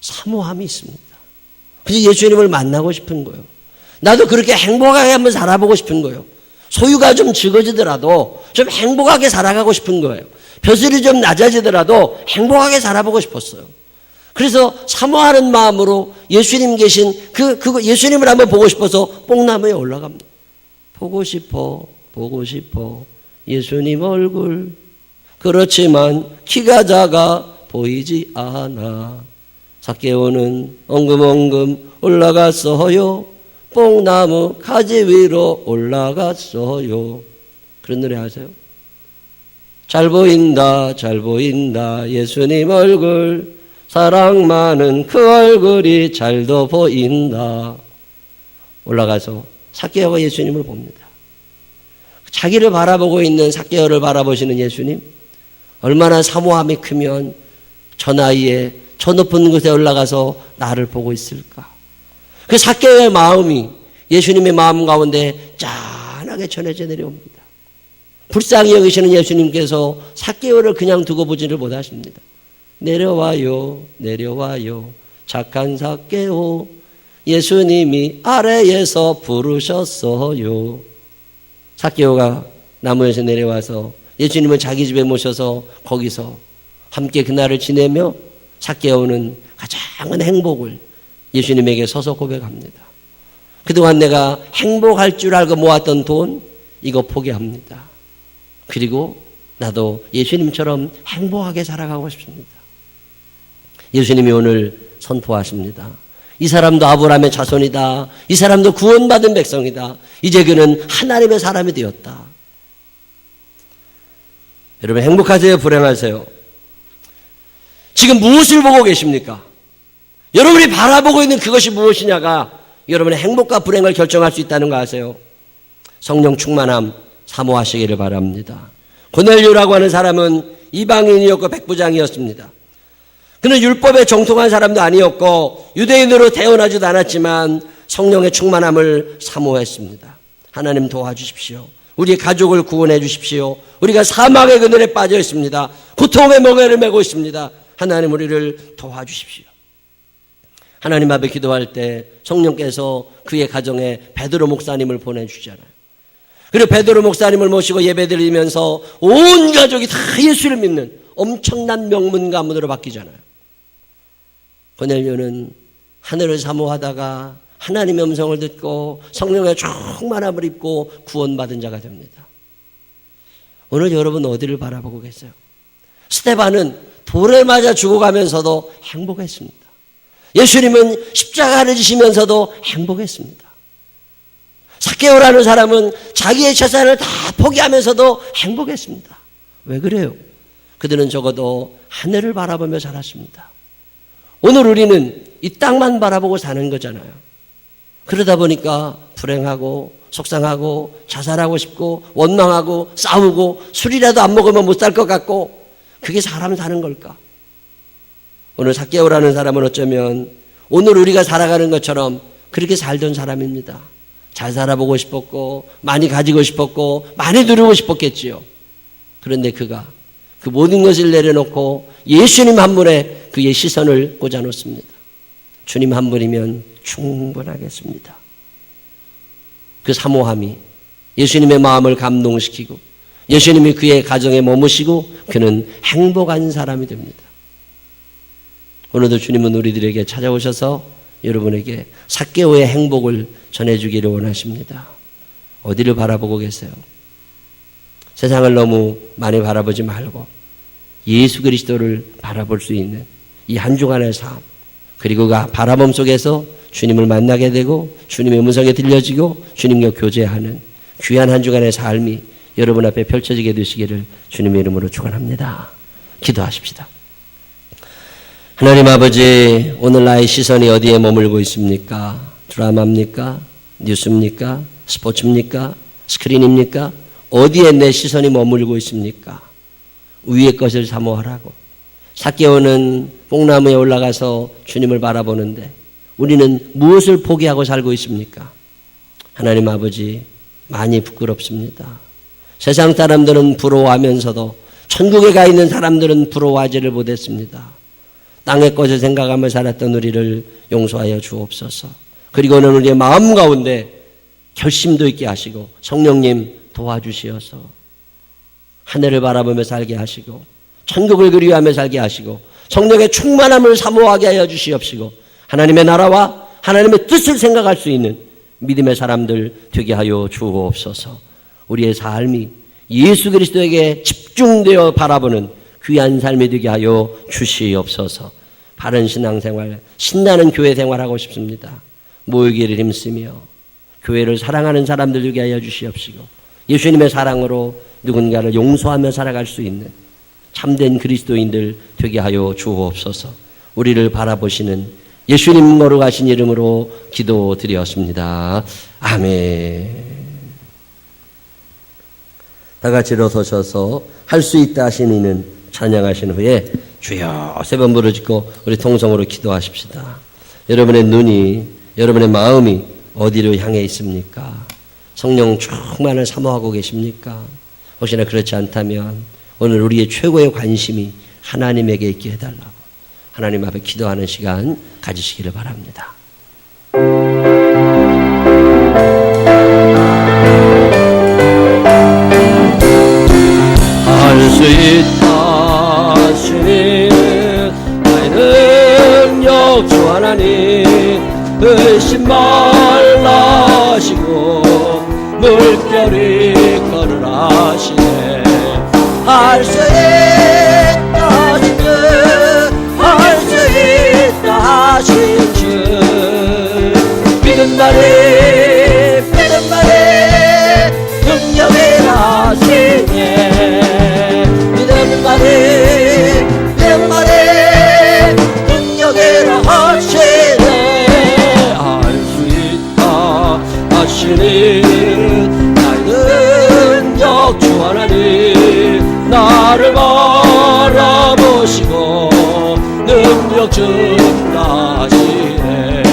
사모함이 있습니다. 그래서 예수님을 만나고 싶은 거예요. 나도 그렇게 행복하게 한번 살아보고 싶은 거예요. 소유가 좀 적어지더라도 좀 행복하게 살아가고 싶은 거예요. 벼슬이 좀 낮아지더라도 행복하게 살아보고 싶었어요. 그래서 사모하는 마음으로 예수님 계신 그 예수님을 한번 보고 싶어서 뽕나무에 올라갑니다. 보고 싶어 예수님 얼굴. 그렇지만 키가 작아 보이지 않아. 삭개오는 엉금엉금 올라갔어요. 뽕나무 가지 위로 올라갔어요. 그런 노래 아세요? 잘 보인다 예수님 얼굴. 사랑 많은 그 얼굴이 잘도 보인다. 올라가서 삭개오가 예수님을 봅니다. 자기를 바라보고 있는 삭개오를 바라보시는 예수님, 얼마나 사모함이 크면 저 나이에 저 높은 곳에 올라가서 나를 보고 있을까. 그 삭개오의 마음이 예수님의 마음 가운데 짠하게 전해져 내려옵니다. 불쌍히 여기시는 예수님께서 삭개오를 그냥 두고 보지를 못하십니다. 내려와요 착한 삭개오. 예수님이 아래에서 부르셨어요. 삭개오가 나무에서 내려와서 예수님을 자기 집에 모셔서 거기서 함께 그날을 지내며 삭개오는 가장 큰 행복을 예수님에게 서서 고백합니다. 그동안 내가 행복할 줄 알고 모았던 돈, 이거 포기합니다. 그리고 나도 예수님처럼 행복하게 살아가고 싶습니다. 예수님이 오늘 선포하십니다. 이 사람도 아브라함의 자손이다. 이 사람도 구원받은 백성이다. 이제 그는 하나님의 사람이 되었다. 여러분 행복하세요? 불행하세요? 지금 무엇을 보고 계십니까? 여러분이 바라보고 있는 그것이 무엇이냐가 여러분의 행복과 불행을 결정할 수 있다는 거 아세요? 성령 충만함 사모하시기를 바랍니다. 고넬료라고 하는 사람은 이방인이었고 백부장이었습니다. 그는 율법에 정통한 사람도 아니었고 유대인으로 태어나지도 않았지만 성령의 충만함을 사모했습니다. 하나님 도와주십시오. 우리의 가족을 구원해 주십시오. 우리가 사망의 그늘에 빠져 있습니다. 고통의 멍에를 메고 있습니다. 하나님 우리를 도와주십시오. 하나님 앞에 기도할 때 성령께서 그의 가정에 베드로 목사님을 보내주잖아요. 그리고 베드로 목사님을 모시고 예배드리면서 온 가족이 다 예수를 믿는 엄청난 명문 가문으로 바뀌잖아요. 고넬료는 하늘을 사모하다가 하나님의 음성을 듣고 성령의 충만함을 입고 구원받은 자가 됩니다. 오늘 여러분 어디를 바라보고 계세요? 스데반은 돌에 맞아 죽어가면서도 행복했습니다. 예수님은 십자가를 지시면서도 행복했습니다. 삭개오라는 사람은 자기의 재산을 다 포기하면서도 행복했습니다. 왜 그래요? 그들은 적어도 하늘을 바라보며 살았습니다. 오늘 우리는 이 땅만 바라보고 사는 거잖아요. 그러다 보니까 불행하고 속상하고 자살하고 싶고 원망하고 싸우고 술이라도 안 먹으면 못 살 것 같고, 그게 사람 사는 걸까? 오늘 삭개오라는 사람은 어쩌면 오늘 우리가 살아가는 것처럼 그렇게 살던 사람입니다. 잘 살아보고 싶었고 많이 가지고 싶었고 많이 누리고 싶었겠지요. 그런데 그가 그 모든 것을 내려놓고 예수님 한 분에 그의 시선을 꽂아놓습니다. 주님 한 분이면 충분하겠습니다. 그 사모함이 예수님의 마음을 감동시키고 예수님이 그의 가정에 머무시고 그는 행복한 사람이 됩니다. 오늘도 주님은 우리들에게 찾아오셔서 여러분에게 삭개오의 행복을 전해주기를 원하십니다. 어디를 바라보고 계세요? 세상을 너무 많이 바라보지 말고 예수 그리스도를 바라볼 수 있는 이 한 주간의 삶, 그리고 그 바라봄 속에서 주님을 만나게 되고 주님의 음성에 들려지고 주님과 교제하는 귀한 한 주간의 삶이 여러분 앞에 펼쳐지게 되시기를 주님의 이름으로 축원합니다. 기도하십시다. 하나님 아버지, 오늘 나의 시선이 어디에 머물고 있습니까? 드라마입니까? 뉴스입니까? 스포츠입니까? 스크린입니까? 어디에 내 시선이 머물고 있습니까? 위의 것을 사모하라고. 삭개오는 뽕나무에 올라가서 주님을 바라보는데 우리는 무엇을 포기하고 살고 있습니까? 하나님 아버지, 많이 부끄럽습니다. 세상 사람들은 부러워하면서도 천국에 가 있는 사람들은 부러워하지를 못했습니다. 땅의 것을 생각하며 살았던 우리를 용서하여 주옵소서. 그리고는 우리의 마음 가운데 결심도 있게 하시고 성령님 도와주시어서 하늘을 바라보며 살게 하시고 천국을 그리워하며 살게 하시고 성령의 충만함을 사모하게 하여 주시옵시고 하나님의 나라와 하나님의 뜻을 생각할 수 있는 믿음의 사람들 되게 하여 주옵소서. 우리의 삶이 예수 그리스도에게 집중되어 바라보는 귀한 삶이 되게 하여 주시옵소서. 바른 신앙생활, 신나는 교회 생활하고 싶습니다. 모이기를 힘쓰며 교회를 사랑하는 사람들 되게 하여 주시옵시고 예수님의 사랑으로 누군가를 용서하며 살아갈 수 있는 참된 그리스도인들 되게 하여 주옵소서. 우리를 바라보시는 예수님 거룩하신 이름으로 기도드렸습니다. 아멘. 다 같이 일어서셔서 할 수 있다 하신 이는 찬양하신 후에 주여 세 번 부르짖고 우리 통성으로 기도하십시다. 여러분의 눈이, 여러분의 마음이 어디로 향해 있습니까? 성령 충만을 사모하고 계십니까? 혹시나 그렇지 않다면 오늘 우리의 최고의 관심이 하나님에게 있게 해달라고 하나님 앞에 기도하는 시간 가지시기를 바랍니다. 할 수 있다 하시니 나의 능력 주 하나님 의심 말라 하시고 물결이 걸으라 하시네. 할 수 있다 하신 주, 할 수 있다 하신 주, 믿음 말이 능력이라 하시네. 믿음 말이 능력이라 하시네. 할 수 있다 하시니 나의 능력 주 하나님 나를 바라보시고 능력 준다 하시네.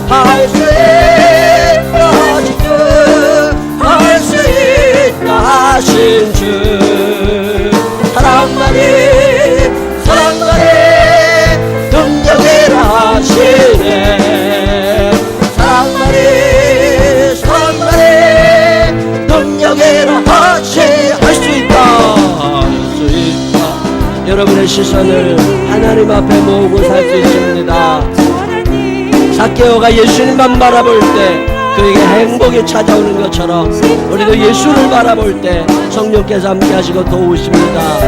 할 수 있다 하신 주, 할 수 있다 하신 주, 사랑만이 능력이라 하시네. 사랑만이 능력 우리의 시선을 하나님 앞에 모으고 살 수 있습니다. 삭개오가 예수님만 바라볼 때 그에게 행복이 찾아오는 것처럼 우리도 예수를 바라볼 때 성령께서 함께 하시고 도우십니다.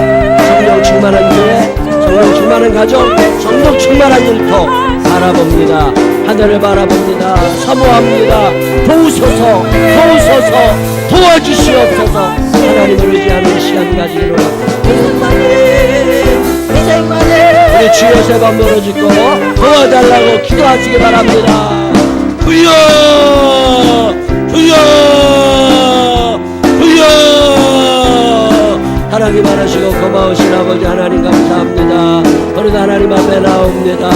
성령 충만한 교회, 성령 충만한 가정, 성령 충만한 일터 바라봅니다. 하늘을 바라봅니다. 사모합니다. 도우소서, 도우소서, 도와주시옵소서. 하나님을 의지하는 시간 가지기로 합니다. 우리 주여 세 번 부르짖고 도와달라고 기도하시기 바랍니다. 주여, 주여, 주여. 하나님 하나시고 고마우신 아버지 하나님 감사합니다. 오늘도 하나님 앞에 나옵니다.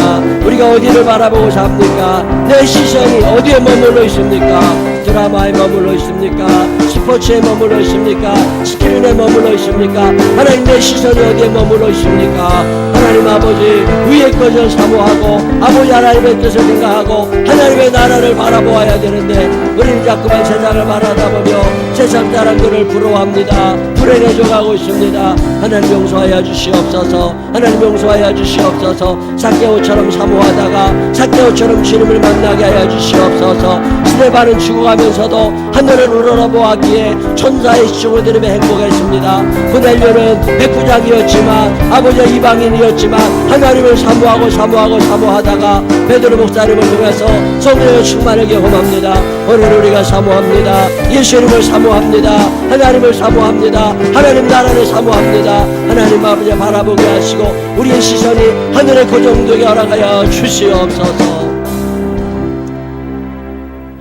우리가 어디를 바라보고 삽니까? 내 시선이 어디에 머물러 있습니까? 드라마에 머물러 있습니까? 스포츠에 머물러 있습니까? 스크린에 머물러 있습니까? 하나님 내 시선이 어디에 머물러 있습니까? 하나님 아버지 위의 것을 사모하고 아버지 하나님의 뜻을 생각하고 하나님의 나라를 바라보아야 되는데 우리는 자꾸만 세상을 바라다보며 세상 사람들을 부러워합니다. 불행해져 가고 있습니다. 하나님 용서하여 주시옵소서. 하나님 용서하여 주시옵소서. 삭개오처럼 사모하다가 삭개오처럼 주님을 만나게 하여 주시옵소서. 스데반은 죽어가면서도 하늘을 우러러보았기에 천사의 시종을 들으며 행복했습니다. 고넬료는 백부장이었지만 아버지 이방인이었지만 하나님을 사모하다가 베드로 목사님을 통해서 성령의 충만을 경험합니다. 오늘 우리가 사모합니다. 예수님을 사모합니다. 하나님을 사모합니다. 하나님 나라를 사모합니다. 하나님 아버지 바라보게 하시고 우리의 시선이 하늘에 고정되게 허락하여 주시옵소서.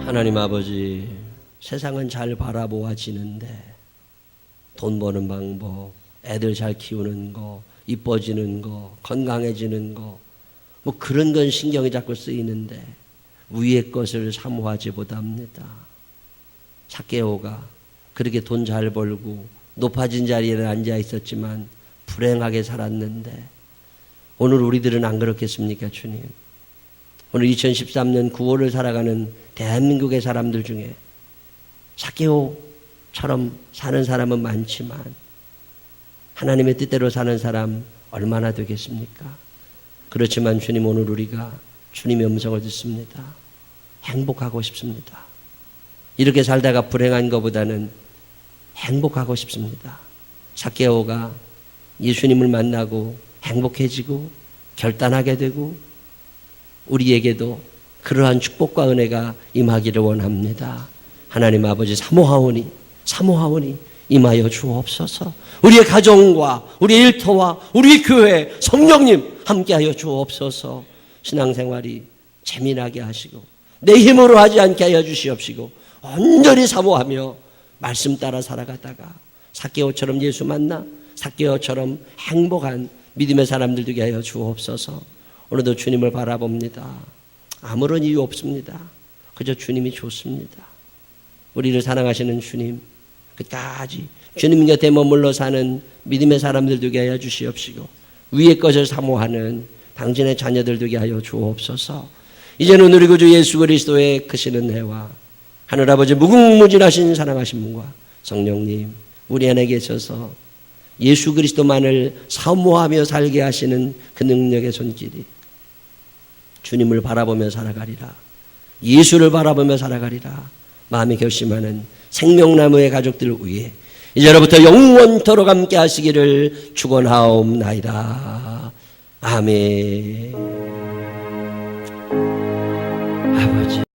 하나님 아버지 세상은 잘 바라보아지는데 돈 버는 방법, 애들 잘 키우는 거, 이뻐지는 거, 건강해지는 거, 뭐 그런 건 신경이 자꾸 쓰이는데 위의 것을 사모하지 못합니다. 삭개오가 그렇게 돈 잘 벌고 높아진 자리에 앉아 있었지만 불행하게 살았는데 오늘 우리들은 안 그렇겠습니까, 주님? 오늘 2013년 9월을 살아가는 대한민국의 사람들 중에 삭개오처럼 사는 사람은 많지만 하나님의 뜻대로 사는 사람 얼마나 되겠습니까? 그렇지만 주님 오늘 우리가 주님의 음성을 듣습니다. 행복하고 싶습니다. 이렇게 살다가 불행한 것보다는 행복하고 싶습니다. 삭개오가 예수님을 만나고 행복해지고 결단하게 되고 우리에게도 그러한 축복과 은혜가 임하기를 원합니다. 하나님 아버지 사모하오니 임하여 주옵소서. 우리의 가정과 우리의 일터와 우리의 교회 성령님 함께하여 주옵소서. 신앙생활이 재미나게 하시고 내 힘으로 하지 않게 하여 주시옵시고 온전히 사모하며 말씀 따라 살아가다가 삭개오처럼 예수 만나 삭개오처럼 행복한 믿음의 사람들 되게 하여 주옵소서. 오늘도 주님을 바라봅니다. 아무런 이유 없습니다. 그저 주님이 좋습니다. 우리를 사랑하시는 주님 끝까지 주님 곁에 머물러 사는 믿음의 사람들 되게 하여 주시옵시고 위의 것을 사모하는 당신의 자녀들 되게 하여 주옵소서. 이제는 우리 구주 예수 그리스도의 크신 은혜와 하늘아버지 무궁무진하신 사랑하신 분과 성령님 우리 안에 계셔서 예수 그리스도만을 사모하며 살게 하시는 그 능력의 손길이 주님을 바라보며 살아가리라. 예수를 바라보며 살아가리라. 마음에 결심하는 생명나무의 가족들을 위해 이제로부터 영원토록 함께 하시기를 축원하옵나이다. 아멘. 아버지